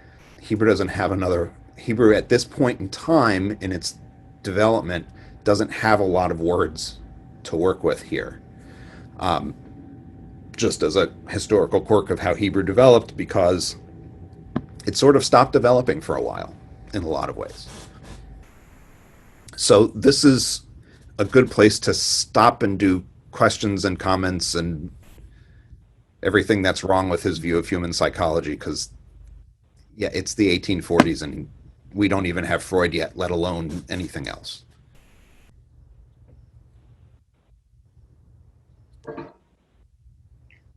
Hebrew doesn't have another. Hebrew at this point in time in its development doesn't have a lot of words to work with here. Just as a historical quirk of how Hebrew developed, because it sort of stopped developing for a while in a lot of ways. So this is a good place to stop and do questions and comments and everything that's wrong with his view of human psychology, because yeah, it's the 1840s and we don't even have Freud yet, let alone anything else.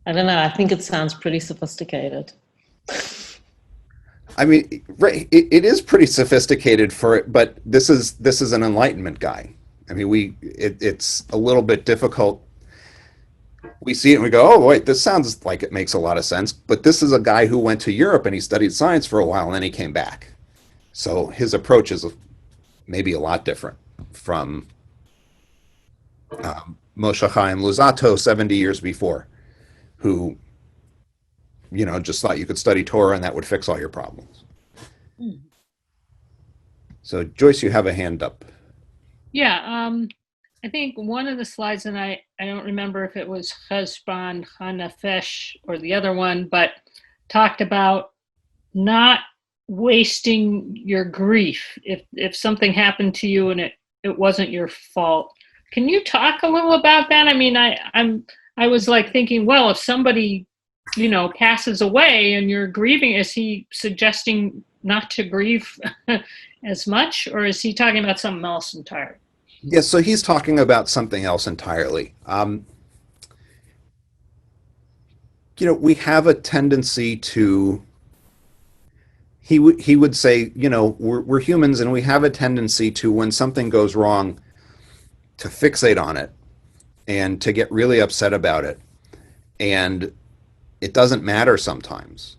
I don't know. I think it sounds pretty sophisticated. I mean, it is pretty sophisticated for it, but this is an Enlightenment guy. I mean, it's a little bit difficult. We see it and we go, oh, wait, this sounds like it makes a lot of sense. But this is a guy who went to Europe and he studied science for a while and then he came back. So his approach is maybe a lot different from Moshe Chaim Luzzatto 70 years before, who, just thought you could study Torah and that would fix all your problems. So Joyce, you have a hand up. Yeah, I think one of the slides, and I don't remember if it was Cheshbon Ha-Nefesh or the other one, but talked about not wasting your grief if something happened to you and it wasn't your fault. Can you talk a little about that? I mean, I was like thinking, well, if somebody, passes away and you're grieving, is he suggesting not to grieve as much, or is he talking about something else entirely? Yes, so he's talking about something else entirely. We have a tendency to. He would say, we're humans, and we have a tendency to, when something goes wrong, to fixate on it and to get really upset about it, and it doesn't matter sometimes.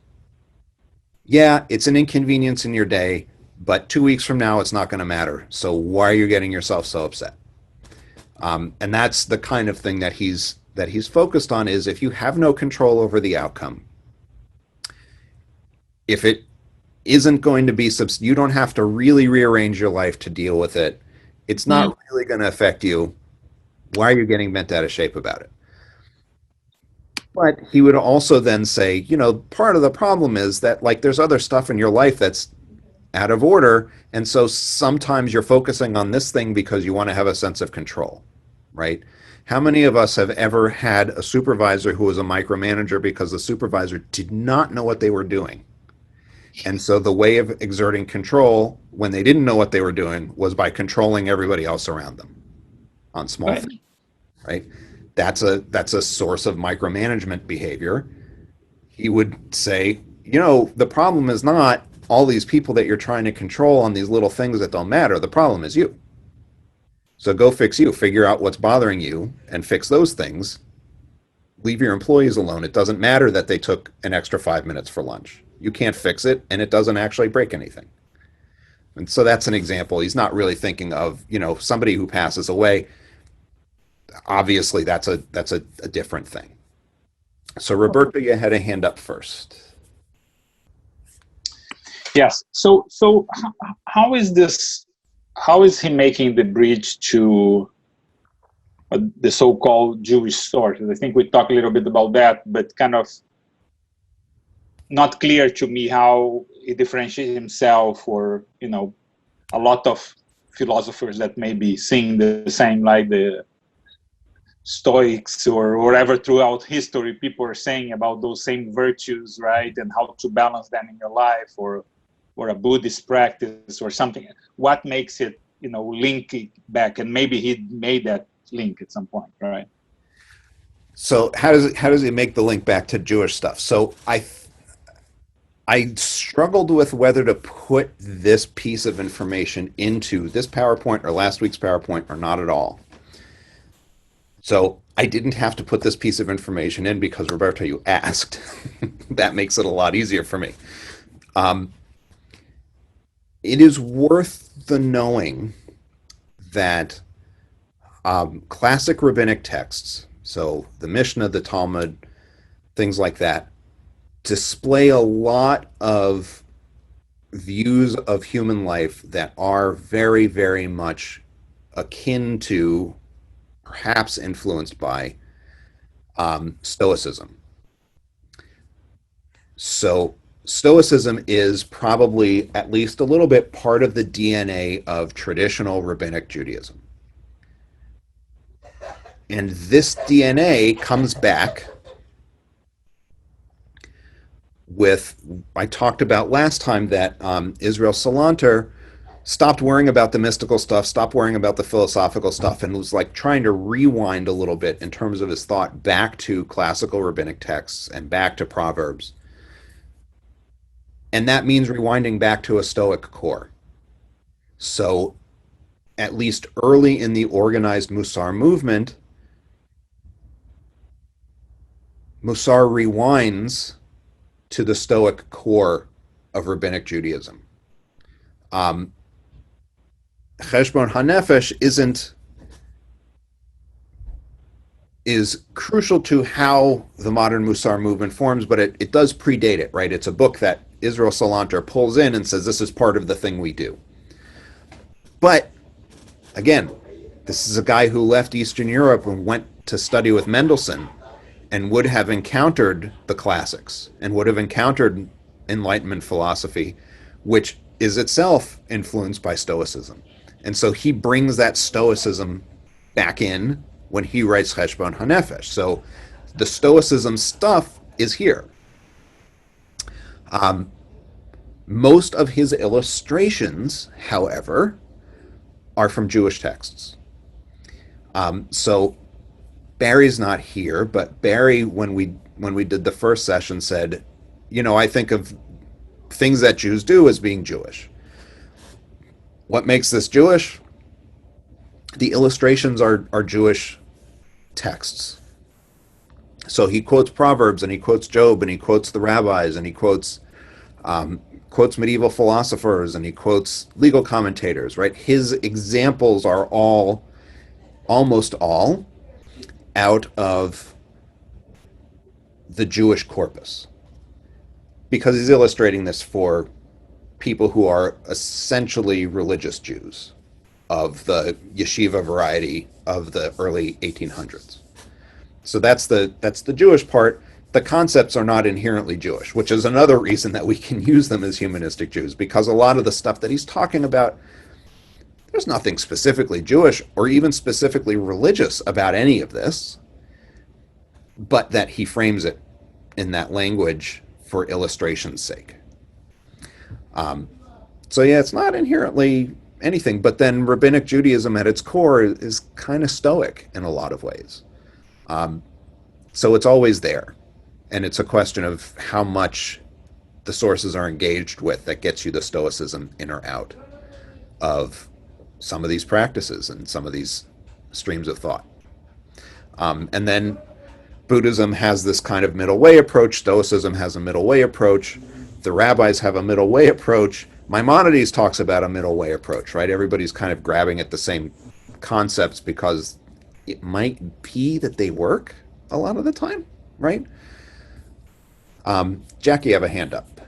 Yeah, it's an inconvenience in your day, but 2 weeks from now, it's not going to matter. So why are you getting yourself so upset? And that's the kind of thing that he's focused on, is if you have no control over the outcome, if it isn't going to be, you don't have to really rearrange your life to deal with it. It's not really going to affect you. Why are you getting bent out of shape about it? But he would also then say, part of the problem is that, like, there's other stuff in your life that's out of order, and so sometimes you're focusing on this thing because you want to have a sense of control, right? How many of us have ever had a supervisor who was a micromanager because the supervisor did not know what they were doing? And so the way of exerting control when they didn't know what they were doing was by controlling everybody else around them on small Right. things, right? That's a source of micromanagement behavior. He would say, the problem is not all these people that you're trying to control on these little things that don't matter. The problem is you. So go fix you. Figure out what's bothering you and fix those things. Leave your employees alone. It doesn't matter that they took an extra 5 minutes for lunch. You can't fix it, and it doesn't actually break anything. And so that's an example. He's not really thinking of, somebody who passes away. Obviously, that's a different thing. So Roberto, you had a hand up first. Yes. So how is this? How is he making the bridge to the so-called Jewish sources? I think we talked a little bit about that, but kind of not clear to me how he differentiates himself, or a lot of philosophers that may be seeing the same, like the Stoics or whatever. Throughout history, people are saying about those same virtues, right, and how to balance them in your life, or a Buddhist practice or something. What makes it, link it back? And maybe he made that link at some point, right? So how does he make the link back to Jewish stuff? So I struggled with whether to put this piece of information into this PowerPoint or last week's PowerPoint or not at all. So I didn't have to put this piece of information in because, Roberto, you asked. That makes it a lot easier for me. It is worth the knowing that classic rabbinic texts, so the Mishnah, the Talmud, things like that, display a lot of views of human life that are very, very much akin to, perhaps influenced by, Stoicism. So Stoicism is probably at least a little bit part of the DNA of traditional rabbinic Judaism. And this DNA comes back with, I talked about last time that Israel Salanter stopped worrying about the mystical stuff, stopped worrying about the philosophical stuff, and was like trying to rewind a little bit in terms of his thought back to classical rabbinic texts and back to Proverbs. And that means rewinding back to a Stoic core. So at least early in the organized Mussar movement, Mussar rewinds to the Stoic core of rabbinic Judaism. Cheshbon Ha-Nefesh is crucial to how the modern Mussar movement forms, but it does predate it, right? It's a book that Israel Salanter pulls in and says, this is part of the thing we do. But again, this is a guy who left Eastern Europe and went to study with Mendelssohn and would have encountered the classics and would have encountered Enlightenment philosophy, which is itself influenced by Stoicism. And so he brings that Stoicism back in when he writes Cheshbon Ha-Nefesh. So the Stoicism stuff is here. Most of his illustrations, however, are from Jewish texts. So Barry's not here, but Barry, when we did the first session, said, I think of things that Jews do as being Jewish. What makes this Jewish? The illustrations are Jewish texts. So he quotes Proverbs, and he quotes Job, and he quotes the rabbis, and he quotes medieval philosophers, and he quotes legal commentators, right? His examples are almost all out of the Jewish corpus, because he's illustrating this for people who are essentially religious Jews of the Yeshiva variety of the early 1800s. So that's the Jewish part. The concepts are not inherently Jewish, which is another reason that we can use them as humanistic Jews, because a lot of the stuff that he's talking about, there's nothing specifically Jewish or even specifically religious about any of this, but that he frames it in that language for illustration's sake. So yeah, it's not inherently anything. But then rabbinic Judaism at its core is kind of stoic in a lot of ways. So it's always there. And it's a question of how much the sources are engaged with that gets you the stoicism in or out of some of these practices and some of these streams of thought. And then Buddhism has this kind of middle way approach. Stoicism has a middle way approach. The rabbis have a middle way approach. Maimonides talks about a middle way approach, right? Everybody's kind of grabbing at the same concepts because it might be that they work a lot of the time, right? Jackie, you have a hand up.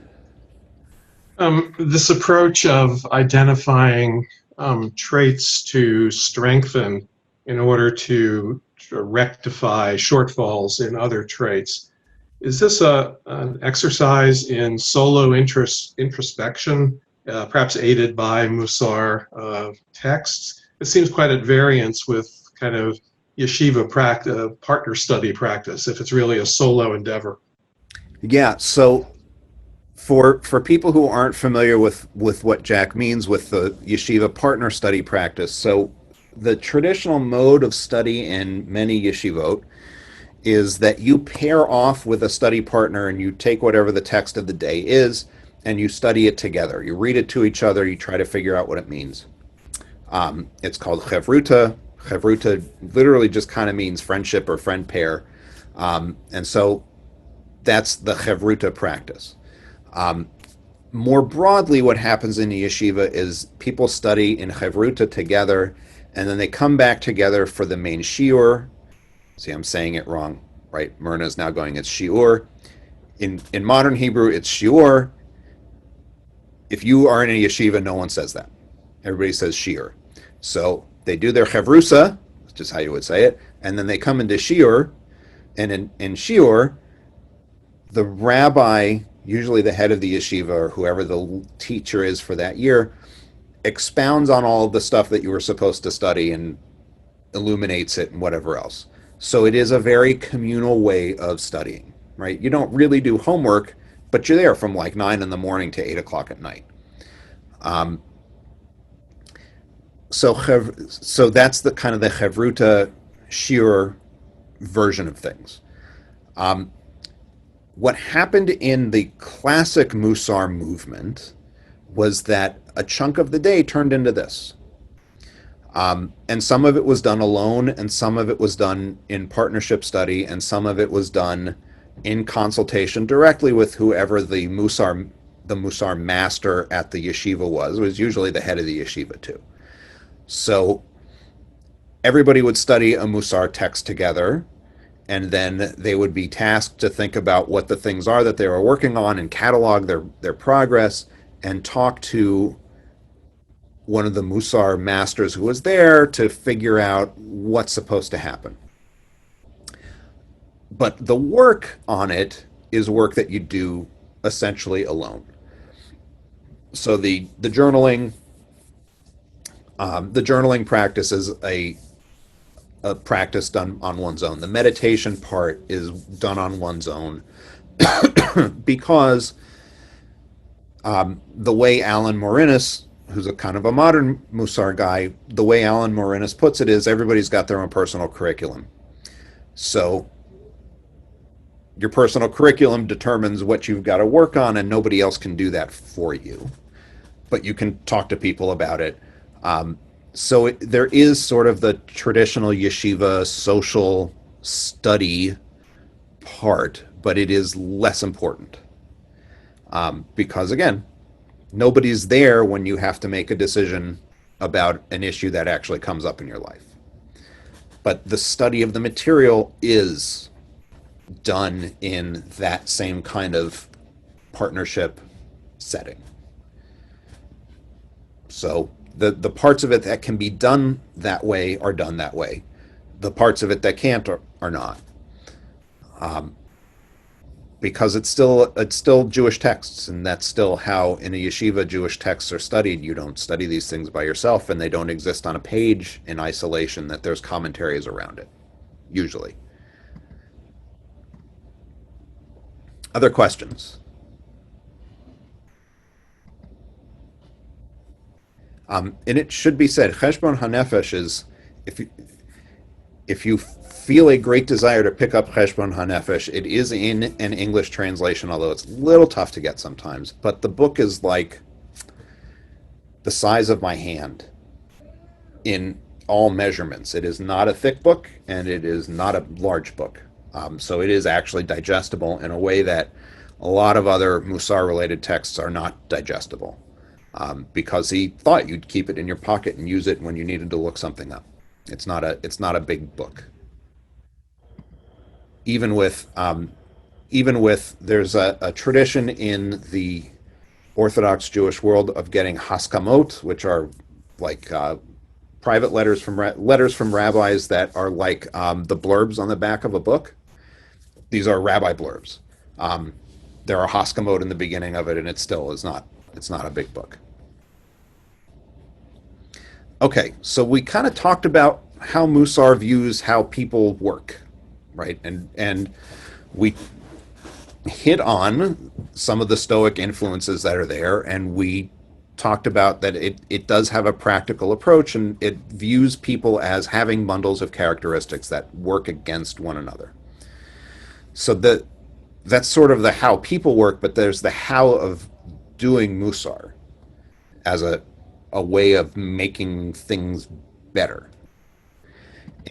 This approach of identifying traits to strengthen in order to rectify shortfalls in other traits, is this an exercise in solo introspection, perhaps aided by Mussar texts? It seems quite at variance with kind of yeshiva partner study practice, if it's really a solo endeavor. Yeah, so for people who aren't familiar with what Jack means with the yeshiva partner study practice, so the traditional mode of study in many yeshivot is that you pair off with a study partner and you take whatever the text of the day is and you study it together. You read it to each other, you try to figure out what it means. It's called chevruta. Chevruta literally just kind of means friendship or friend pair. And so that's the chevruta practice. More broadly, what happens in the yeshiva is people study in chevruta together, and then they come back together for the main shiur. See, I'm saying it wrong, right? Myrna is now going, it's shiur. In modern Hebrew, it's shiur. If you are in a yeshiva, no one says that. Everybody says shiur. So they do their chevrusa, which is how you would say it, and then they come into shiur, and in shiur, the rabbi, usually the head of the yeshiva or whoever the teacher is for that year, expounds on all of the stuff that you were supposed to study and illuminates it and whatever else. So it is a very communal way of studying, right? You don't really do homework, but you're there from like 9 in the morning to 8 o'clock at night. So that's the kind of the chevruta shiur version of things. What happened in the classic Mussar movement was that a chunk of the day turned into this. And some of it was done alone, and some of it was done in partnership study, and some of it was done in consultation directly with whoever the Mussar master at the yeshiva was. It was usually the head of the yeshiva too. So everybody would study a Mussar text together, and then they would be tasked to think about what the things are that they were working on and catalog their progress and talk to one of the Mussar masters who was there to figure out what's supposed to happen. But the work on it is work that you do essentially alone. So the journaling practice is a practice done on one's own. The meditation part is done on one's own because the way Alan Morinis, who's a kind of a modern Mussar guy, the way Alan Morinis puts it is everybody's got their own personal curriculum. So your personal curriculum determines what you've got to work on, and nobody else can do that for you. But you can talk to people about it. So there is sort of the traditional yeshiva social study part, but it is less important. Because again, nobody's there when you have to make a decision about an issue that actually comes up in your life. But the study of the material is done in that same kind of partnership setting. So the parts of it that can be done that way are done that way. The parts of it that can't are not. Because it's still Jewish texts, and that's still how in a yeshiva Jewish texts are studied. You don't study these things by yourself, and they don't exist on a page in isolation, that there's commentaries around it, usually. Other questions? And it should be said, Cheshbon Ha-Nefesh is, if you feel a great desire to pick up Cheshbon Ha-Nefesh, it is in an English translation, although it's a little tough to get sometimes. But the book is like the size of my hand in all measurements. It is not a thick book, and it is not a large book. So it is actually digestible in a way that a lot of other Mussar-related texts are not digestible, because he thought you'd keep it in your pocket and use it when you needed to look something up. It's not a big book. Even with there's a tradition in the Orthodox Jewish world of getting haskamot, which are like private letters from rabbis that are like the blurbs on the back of a book. These are rabbi blurbs. There are haskamot in the beginning of it, and it still is not. It's not a big book. Okay, so we kind of talked about how Mussar views how people work, right? And we hit on some of the Stoic influences that are there, and we talked about that it does have a practical approach, and it views people as having bundles of characteristics that work against one another. So that's sort of the how people work, but there's the how of doing Mussar as a way of making things better.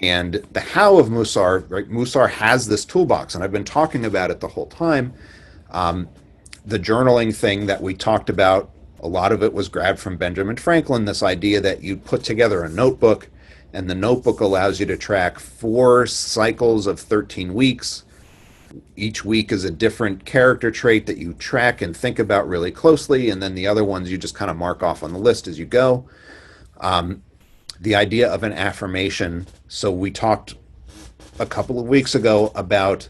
And the how of Mussar, right? Mussar has this toolbox, and I've been talking about it the whole time. The journaling thing that we talked about, a lot of it was grabbed from Benjamin Franklin, this idea that you put together a notebook, and the notebook allows you to track 4 cycles of 13 weeks. Each week is a different character trait that you track and think about really closely, and then the other ones you just kind of mark off on the list as you go. The idea of an affirmation. So we talked a couple of weeks ago about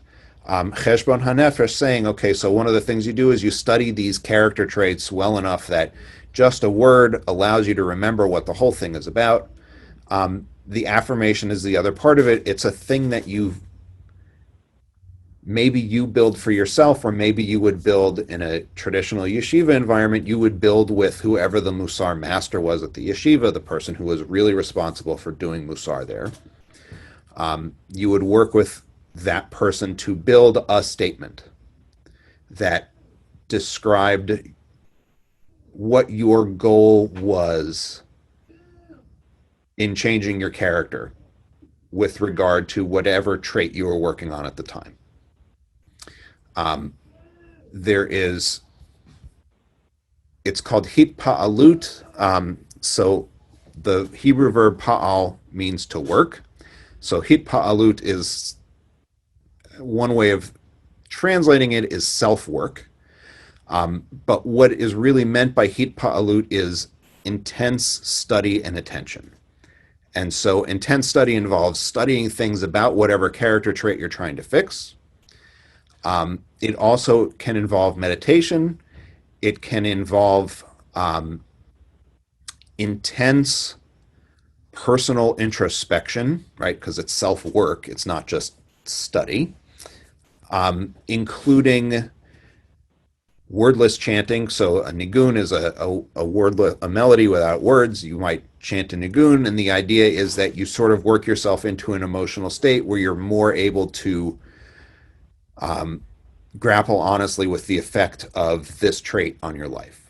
Cheshbon Ha-Nefesh saying, okay, so one of the things you do is you study these character traits well enough that just a word allows you to remember what the whole thing is about. The affirmation is the other part of it. It's a thing that maybe you build for yourself, or maybe you would build in a traditional yeshiva environment. You would build with whoever the Mussar master was at the yeshiva, the person who was really responsible for doing Mussar there. You would work with that person to build a statement that described what your goal was in changing your character with regard to whatever trait you were working on at the time. It's called hitpa'alut. So the Hebrew verb pa'al means to work. So hitpa'alut is, one way of translating it is self-work. But what is really meant by hitpa'alut is intense study and attention. And so intense study involves studying things about whatever character trait you're trying to fix. It also can involve meditation. It can involve intense personal introspection, right? Because it's self-work. It's not just study. Including wordless chanting. So a nigun is a melody without words. You might chant a nigun, and the idea is that you sort of work yourself into an emotional state where you're more able to grapple honestly with the effect of this trait on your life.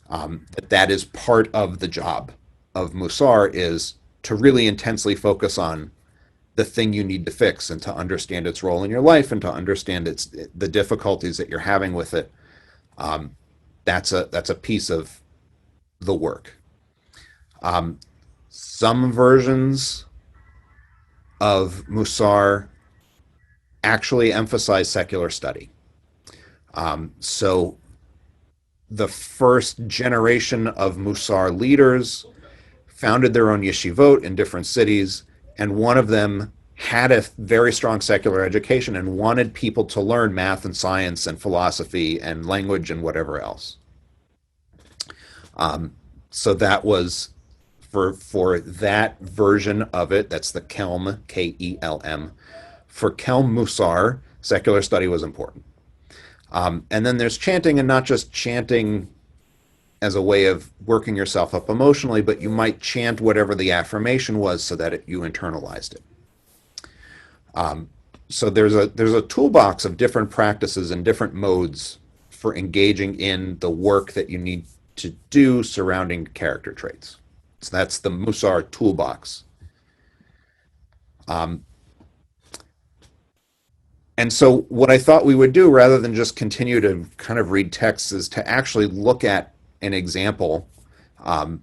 That is part of the job of Mussar, is to really intensely focus on the thing you need to fix, and to understand its role in your life, and to understand the difficulties that you're having with it. That's a piece of the work. Some versions of Mussar actually emphasize secular study. So the first generation of Mussar leaders founded their own yeshivot in different cities, and one of them had a very strong secular education and wanted people to learn math and science and philosophy and language and whatever else. So that was for that version of it. That's the Kelm, K-E-L-M. For Kelm Mussar, secular study was important. And then there's chanting, and not just chanting as a way of working yourself up emotionally, but you might chant whatever the affirmation was so that you internalized it. So there's a toolbox of different practices and different modes for engaging in the work that you need to do surrounding character traits. So that's the Mussar toolbox. And so what I thought we would do, rather than just continue to kind of read texts, is to actually look at an example. The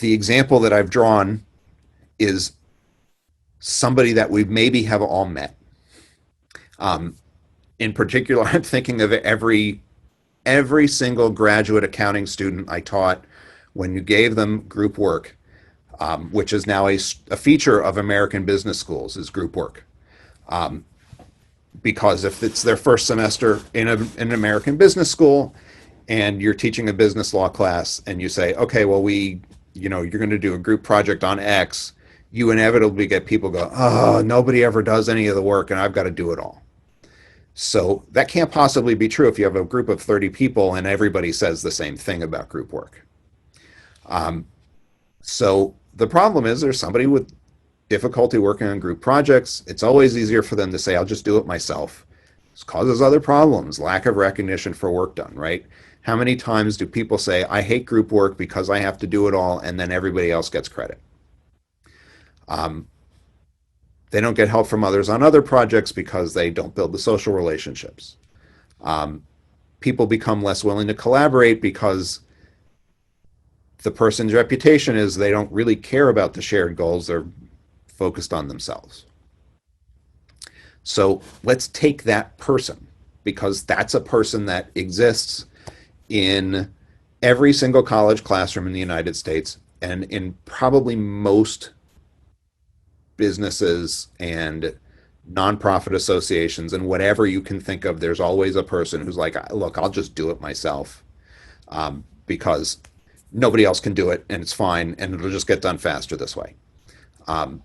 example that I've drawn is somebody that we maybe have all met. In particular, I'm thinking of every single graduate accounting student I taught when you gave them group work, which is now a feature of American business schools, is group work. Because if it's their first semester in an American business school and you're teaching a business law class and you say, okay, well, you're going to do a group project on X, you inevitably get people go, oh, nobody ever does any of the work and I've got to do it all. So that can't possibly be true if you have a group of 30 people and everybody says the same thing about group work. So the problem is there's somebody with difficulty working on group projects. It's always easier for them to say, I'll just do it myself. This causes other problems, lack of recognition for work done, right? How many times do people say, I hate group work because I have to do it all, and then everybody else gets credit? They don't get help from others on other projects because they don't build the social relationships. People become less willing to collaborate because the person's reputation is they don't really care about the shared goals. They're focused on themselves. So let's take that person, because that's a person that exists in every single college classroom in the United States and in probably most businesses and nonprofit associations and whatever you can think of. There's always a person who's like, look, I'll just do it myself because nobody else can do it and it's fine and it'll just get done faster this way. And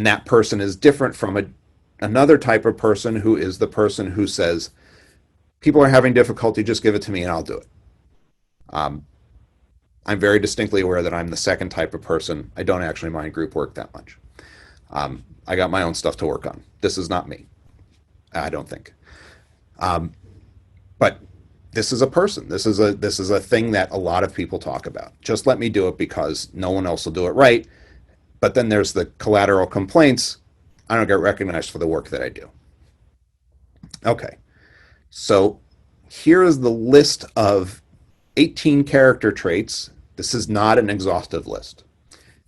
that person is different from another type of person who is the person who says, people are having difficulty, just give it to me and I'll do it. I'm very distinctly aware that I'm the second type of person. I don't actually mind group work that much. I got my own stuff to work on. This is not me, I don't think. But this is a person. This is a thing that a lot of people talk about. Just let me do it because no one else will do it right. But then there's the collateral complaints. I don't get recognized for the work that I do. Okay, so here is the list of 18 character traits. This is not an exhaustive list.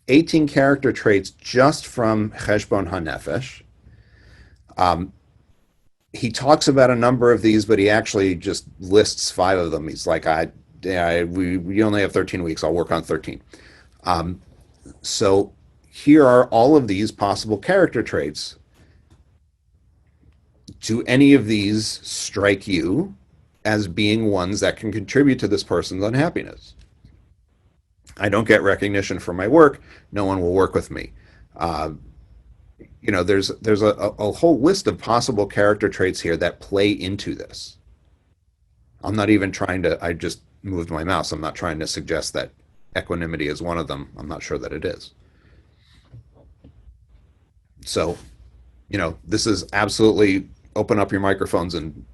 18 character traits just from Cheshbon Ha-Nefesh. He talks about a number of these, but he actually just lists 5 of them. He's like, we only have 13 weeks. I'll work on 13. So here are all of these possible character traits. Do any of these strike you as being ones that can contribute to this person's unhappiness? I don't get recognition for my work. No one will work with me. There's a whole list of possible character traits here that play into this. I'm not even I just moved my mouse. I'm not trying to suggest that equanimity is one of them. I'm not sure that it is. So, this is absolutely open up your microphones and,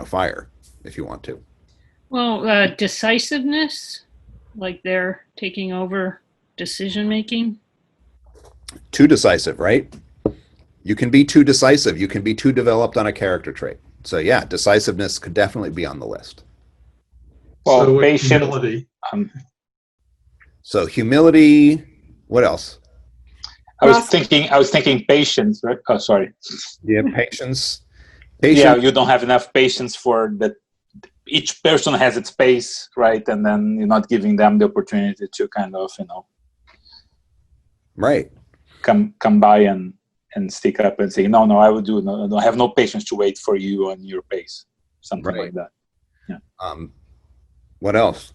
fire if you want to. Well, decisiveness, like they're taking over decision making. Too decisive, right? You can be too decisive. You can be too developed on a character trait. So yeah, decisiveness could definitely be on the list. Well, so patient. humility. So humility. What else? I was thinking patience, right? Oh, sorry. Yeah, patience. Yeah, you don't have enough patience for that. Each person has its pace, right? And then you're not giving them the opportunity to kind of, right, come by and stick up and say, no, I will do. No, I have no patience to wait for you on your pace, something right. like that. Yeah. What else?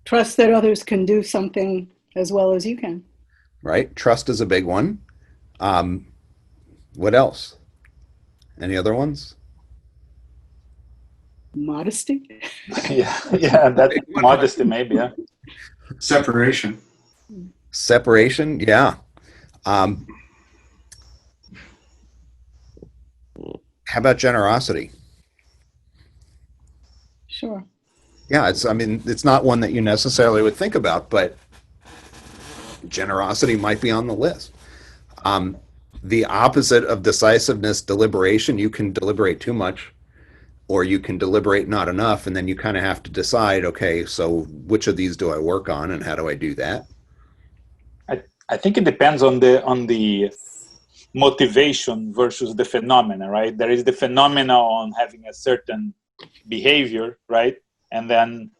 Trust that others can do something as well as you can. Right, trust is a big one. What else? Any other ones? Modesty? Yeah, that modesty maybe, yeah. Separation. Separation, yeah. How about generosity? Sure. Yeah, it's not one that you necessarily would think about, but generosity might be on the list. The opposite of decisiveness, deliberation, you can deliberate too much, or you can deliberate not enough, and then you kind of have to decide, okay, so which of these do I work on, and how do I do that? I think it depends on the motivation versus the phenomena, right? There is the phenomena on having a certain behavior, right? And then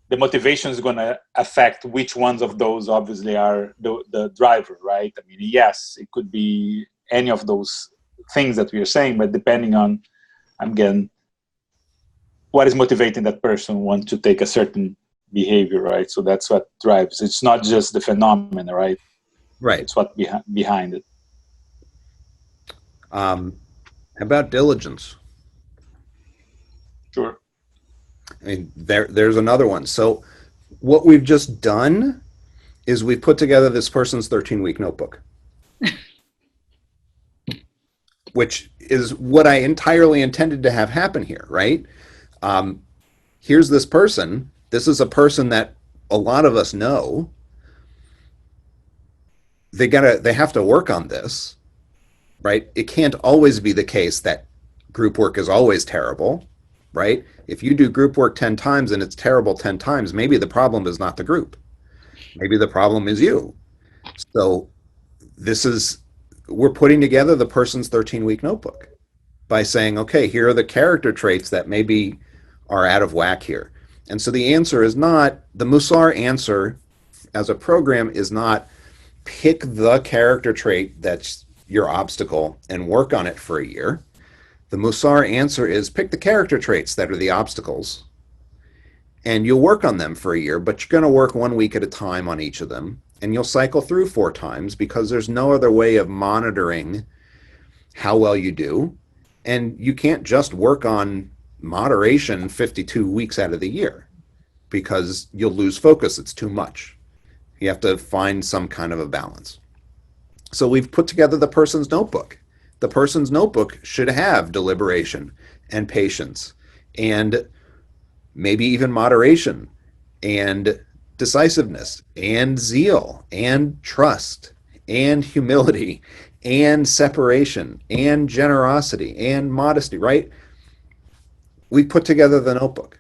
the motivation is going to affect which ones of those obviously are the driver, right? I mean, yes, it could be any of those things that we are saying, but depending on, again, what is motivating that person want to take a certain behavior, right? So that's what drives. It's not just the phenomena, right? Right. It's what behind it. How about diligence? Sure. I mean, there's another one. So what we've just done is we put together this person's 13-week notebook, which is what I entirely intended to have happen here, right? Here's this person. This is a person that a lot of us know. They have to work on this, right? It can't always be the case that group work is always terrible, right? If you do group work 10 times and it's terrible 10 times, maybe the problem is not the group. Maybe the problem is you. So we're putting together the person's 13-week notebook by saying, okay, here are the character traits that maybe are out of whack here. And so the answer is not, the Mussar answer as a program is not pick the character trait that's your obstacle and work on it for a year. The Mussar answer is pick the character traits that are the obstacles and you'll work on them for a year, but you're going to work 1 week at a time on each of them, and you'll cycle through 4 times because there's no other way of monitoring how well you do. And you can't just work on moderation 52 weeks out of the year because you'll lose focus. It's too much. You have to find some kind of a balance. So we've put together the person's notebook. The person's notebook should have deliberation and patience and maybe even moderation and decisiveness and zeal and trust and humility and separation and generosity and modesty, right? We put together the notebook.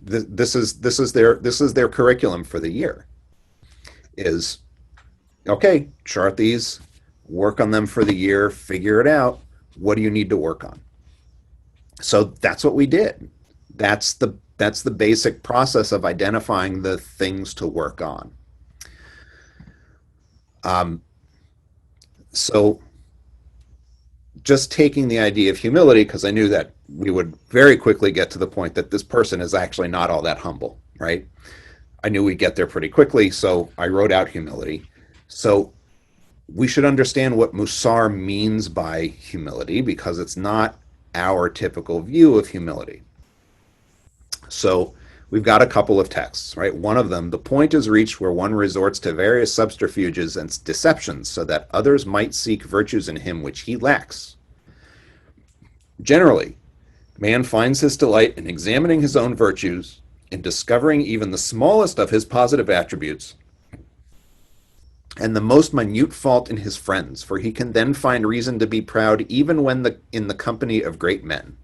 This is their curriculum for the year. Is okay, chart these, work on them for the year, figure it out. What do you need to work on? So that's what we did. That's the basic process of identifying the things to work on. So just taking the idea of humility, because I knew that we would very quickly get to the point that this person is actually not all that humble, right? I knew we'd get there pretty quickly, so I wrote out humility. So we should understand what Mussar means by humility, because it's not our typical view of humility. So we've got a couple of texts, right? One of them, the point is reached where one resorts to various subterfuges and deceptions so that others might seek virtues in him which he lacks. Generally, man finds his delight in examining his own virtues, in discovering even the smallest of his positive attributes, and the most minute fault in his friends, for he can then find reason to be proud even when in the company of great men.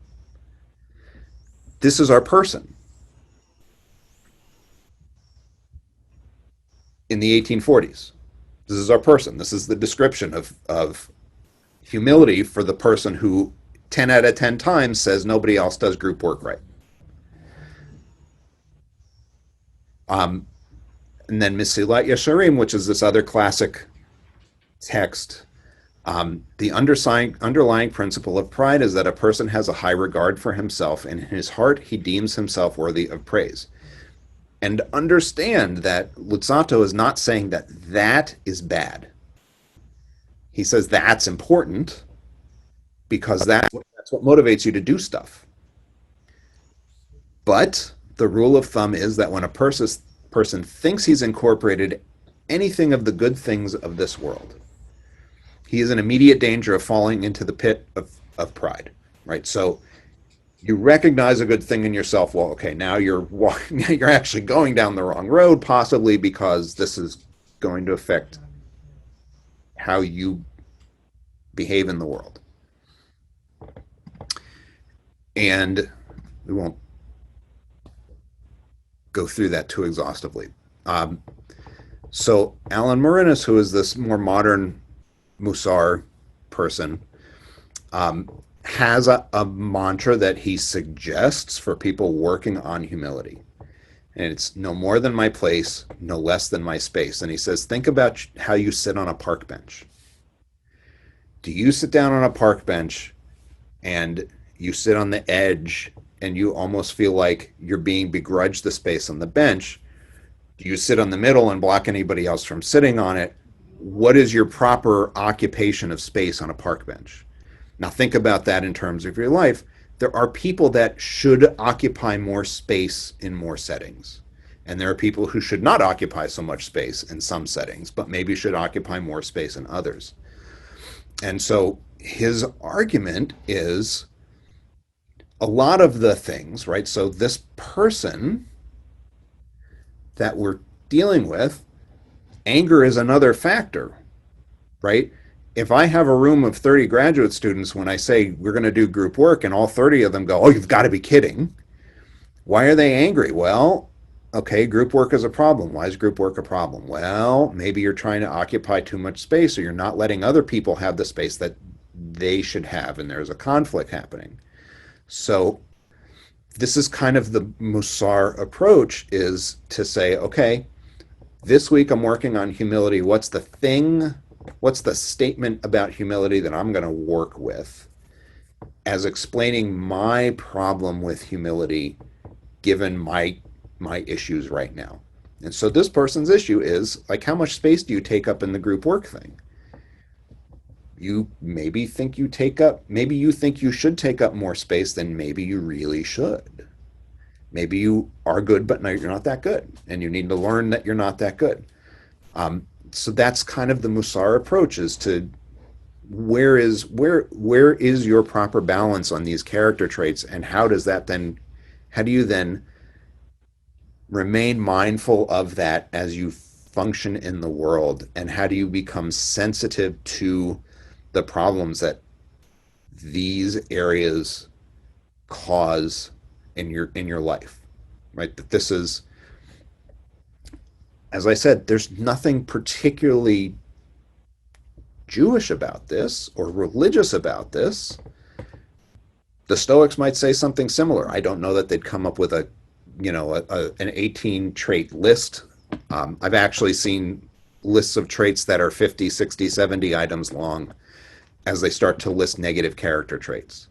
This is our person. In the 1840s, this is our person. This is the description of humility for the person who 10 out of 10 times says nobody else does group work right. And then Mesilat Yesharim, which is this other classic text. The underlying principle of pride is that a person has a high regard for himself, and in his heart he deems himself worthy of praise. And understand that Luzzatto is not saying that that is bad. He says that's important because that's what motivates you to do stuff. But the rule of thumb is that when a person thinks he's incorporated anything of the good things of this world, he is in immediate danger of falling into the pit of pride, right? So you recognize a good thing in yourself. Well, okay, now you're actually going down the wrong road, possibly because this is going to affect how you behave in the world. And we won't go through that too exhaustively. So Alan Marinis, who is this more modern Mussar person, has a mantra that he suggests for people working on humility. And it's no more than my place, no less than my space. And he says, think about how you sit on a park bench. Do you sit down on a park bench and you sit on the edge and you almost feel like you're being begrudged the space on the bench? Do you sit on the middle and block anybody else from sitting on it? What is your proper occupation of space on a park bench? Now think about that in terms of your life. There are people that should occupy more space in more settings. And there are people who should not occupy so much space in some settings, but maybe should occupy more space in others. And so his argument is a lot of the things, right? So this person that we're dealing with, anger is another factor, right? If I have a room of 30 graduate students, when I say we're going to do group work and all 30 of them go, oh, you've got to be kidding. Why are they angry? Well, okay, group work is a problem. Why is group work a problem? Well, maybe you're trying to occupy too much space, or you're not letting other people have the space that they should have, and there's a conflict happening. So this is kind of the Mussar approach, is to say, okay, this week I'm working on humility. What's the statement about humility that I'm going to work with as explaining my problem with humility given my issues right now? And so this person's issue is, like, how much space do you take up in the group work thing? You maybe think you think you should take up more space than maybe you really should. Maybe you are good, but no, you're not that good, and you need to learn that you're not that good. So that's kind of the Mussar approach, is to where is your proper balance on these character traits, and how do you then remain mindful of that as you function in the world, and how do you become sensitive to the problems that these areas cause in your life, right? That this is, as I said, there's nothing particularly Jewish about this or religious about this. The Stoics might say something similar. I don't know that they'd come up with an 18 trait list. I've actually seen lists of traits that are 50, 60, 70 items long as they start to list negative character traits.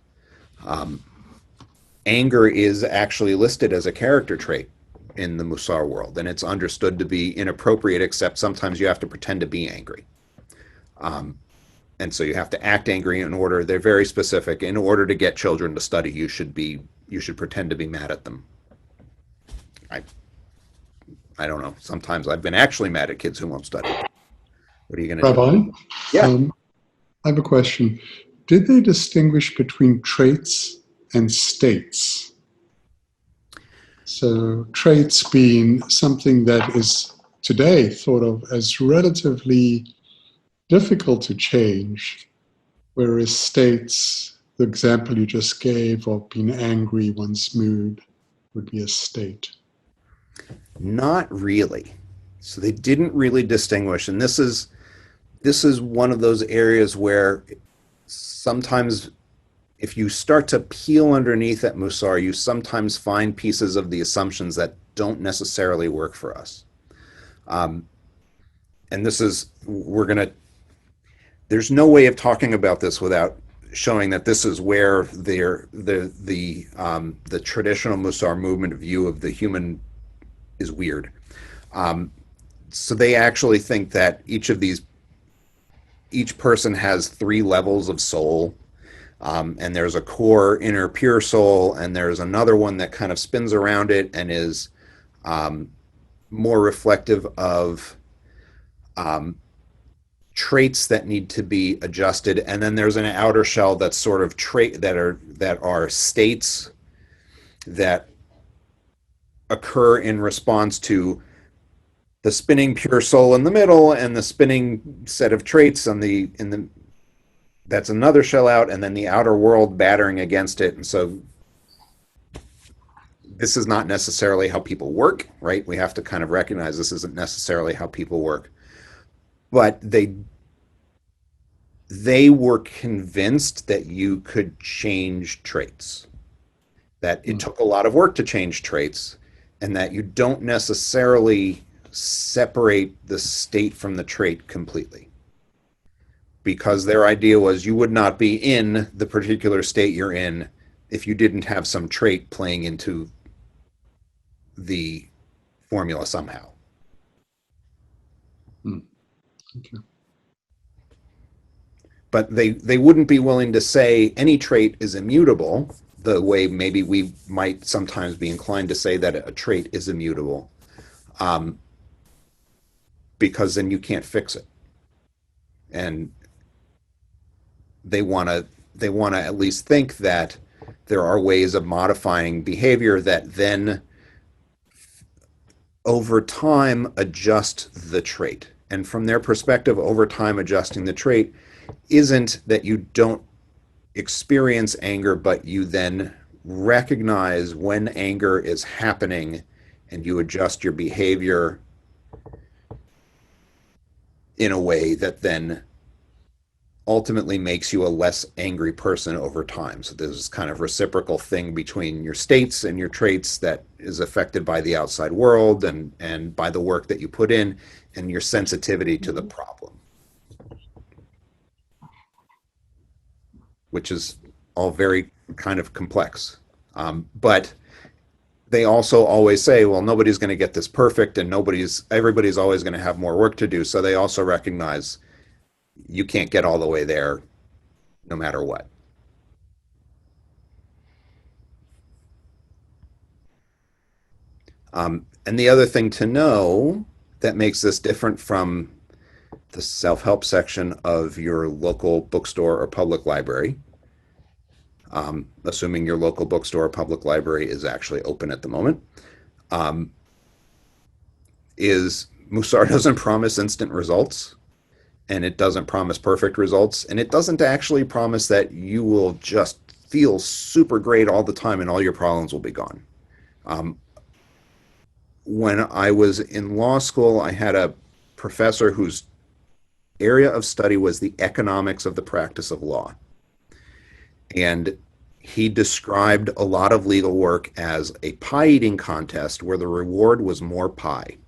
Anger is actually listed as a character trait in the Mussar world, and it's understood to be inappropriate, except sometimes you have to pretend to be angry. And so you have to act angry they're very specific. In order to get children to study, you should pretend to be mad at them. I don't know. Sometimes I've been actually mad at kids who won't study. What are you going to do? Rabbi, Yeah. I have a question. Did they distinguish between traits and states? So traits being something that is today thought of as relatively difficult to change, whereas states, the example you just gave of being angry, one's mood, would be a state. Not really. So they didn't really distinguish, and this is one of those areas where sometimes if you start to peel underneath at Mussar, you sometimes find pieces of the assumptions that don't necessarily work for us. And there's no way of talking about this without showing that this is where the traditional Mussar movement view of the human is weird. So they actually think that each person has 3 levels of soul. And there's a core inner pure soul, and there's another one that kind of spins around it and is more reflective of traits that need to be adjusted. And then there's an outer shell that's sort of that are states that occur in response to the spinning pure soul in the middle and the spinning set of traits on the that's another shell out, and then the outer world battering against it. And so this is not necessarily how people work, right? We have to kind of recognize this isn't necessarily how people work. But they were convinced that you could change traits, that it took a lot of work to change traits, and that you don't necessarily separate the state from the trait completely. Because their idea was you would not be in the particular state you're in if you didn't have some trait playing into the formula somehow. Okay. But they wouldn't be willing to say any trait is immutable, the way maybe we might sometimes be inclined to say that a trait is immutable, because then you can't fix it. And they want to at least think that there are ways of modifying behavior that then over time adjust the trait. And from their perspective, over time adjusting the trait isn't that you don't experience anger, but you then recognize when anger is happening and you adjust your behavior in a way that then ultimately makes you a less angry person over time. So there's this kind of reciprocal thing between your states and your traits that is affected by the outside world and by the work that you put in and your sensitivity to the problem, which is all very kind of complex. But they also always say, well, nobody's going to get this perfect, and everybody's always going to have more work to do. So they also recognize you can't get all the way there no matter what. And the other thing to know that makes this different from the self-help section of your local bookstore or public library, assuming your local bookstore or public library is actually open at the moment, is Mussar doesn't promise instant results. And it doesn't promise perfect results, and it doesn't actually promise that you will just feel super great all the time and all your problems will be gone. When I was in law school, I had a professor whose area of study was the economics of the practice of law. And he described a lot of legal work as a pie eating contest where the reward was more pie.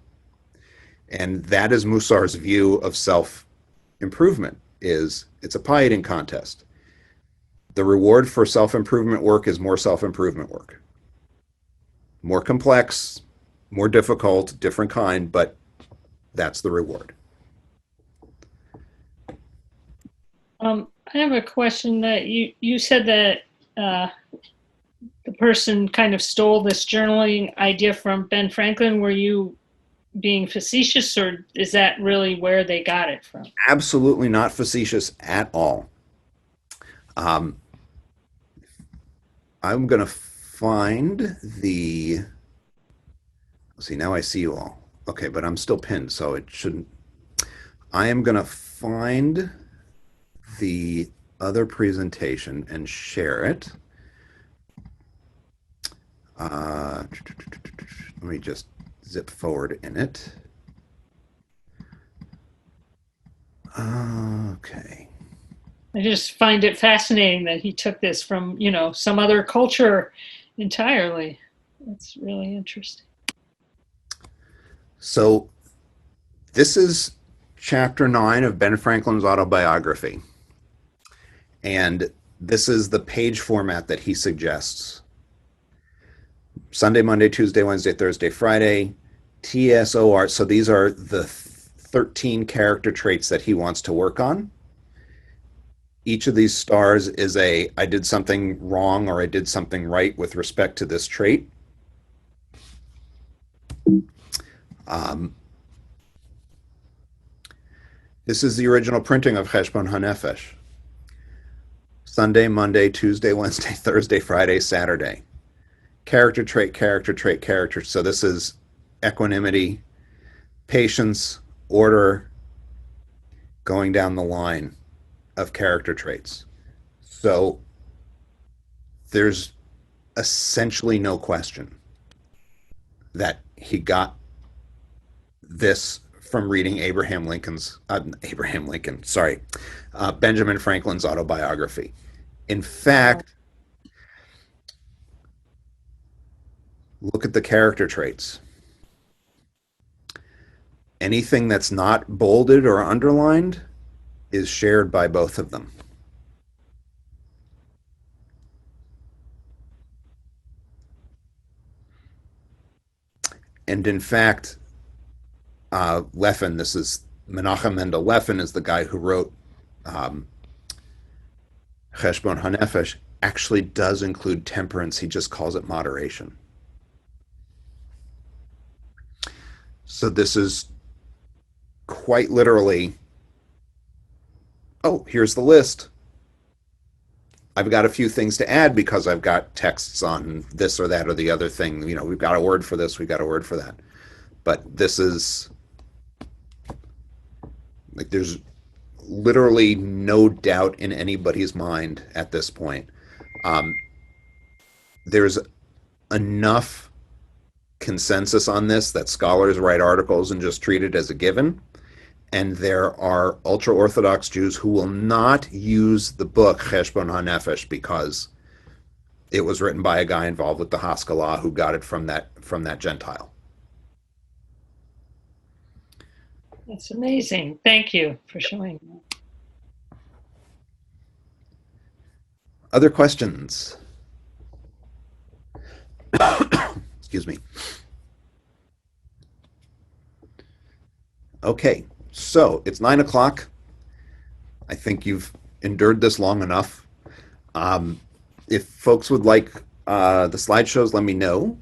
And that is Mussar's view of self-improvement, is it's a pie eating contest. The reward for self-improvement work is more self-improvement work. More complex, more difficult, different kind, but that's the reward. I have a question that you said that the person kind of stole this journaling idea from Ben Franklin. Were you being facetious, or is that really where they got it from? Absolutely not facetious at all. I'm going to find the... See, now I see you all. Okay, but I'm still pinned, so it shouldn't... I am going to find the other presentation and share it. Let me just zip forward in it. Okay. I just find it fascinating that he took this from, some other culture entirely. That's really interesting. So this is chapter 9 of Ben Franklin's autobiography. And this is the page format that he suggests. Sunday, Monday, Tuesday, Wednesday, Thursday, Friday, TSOR. So these are the 13 character traits that he wants to work on. Each of these stars is a I did something wrong or I did something right with respect to this trait. This is the original printing of Cheshbon Ha-Nefesh. Sunday, Monday, Tuesday, Wednesday, Thursday, Friday, Saturday. Character trait, character trait, character. So this is equanimity, patience, order, going down the line of character traits. So there's essentially no question that he got this from reading Benjamin Franklin's autobiography. In fact, look at the character traits. Anything that's not bolded or underlined is shared by both of them. And in fact, Leffen, this is Menachem Mendel Leffen, is the guy who wrote Cheshbon Ha-Nefesh, actually does include temperance. He just calls it moderation. So this is quite literally, oh, here's the list. I've got a few things to add because I've got texts on this or that or the other thing. You know, we've got a word for this, we've got a word for that. But this is, like, there's literally no doubt in anybody's mind at this point. There's enough consensus on this that scholars write articles and just treat it as a given. And there are ultra-Orthodox Jews who will not use the book Cheshbon Ha-Nefesh because it was written by a guy involved with the Haskalah who got it from that Gentile. That's amazing. Thank you for showing that. Other questions? Excuse me. Okay, so it's 9 o'clock. I think you've endured this long enough. If folks would like the slideshows, let me know.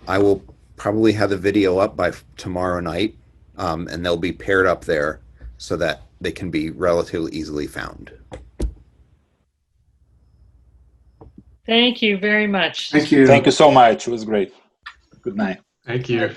I will probably have the video up by tomorrow night, and they'll be paired up there so that they can be relatively easily found. Thank you very much. Thank you. Thank you so much. It was great. Good night. Thank you.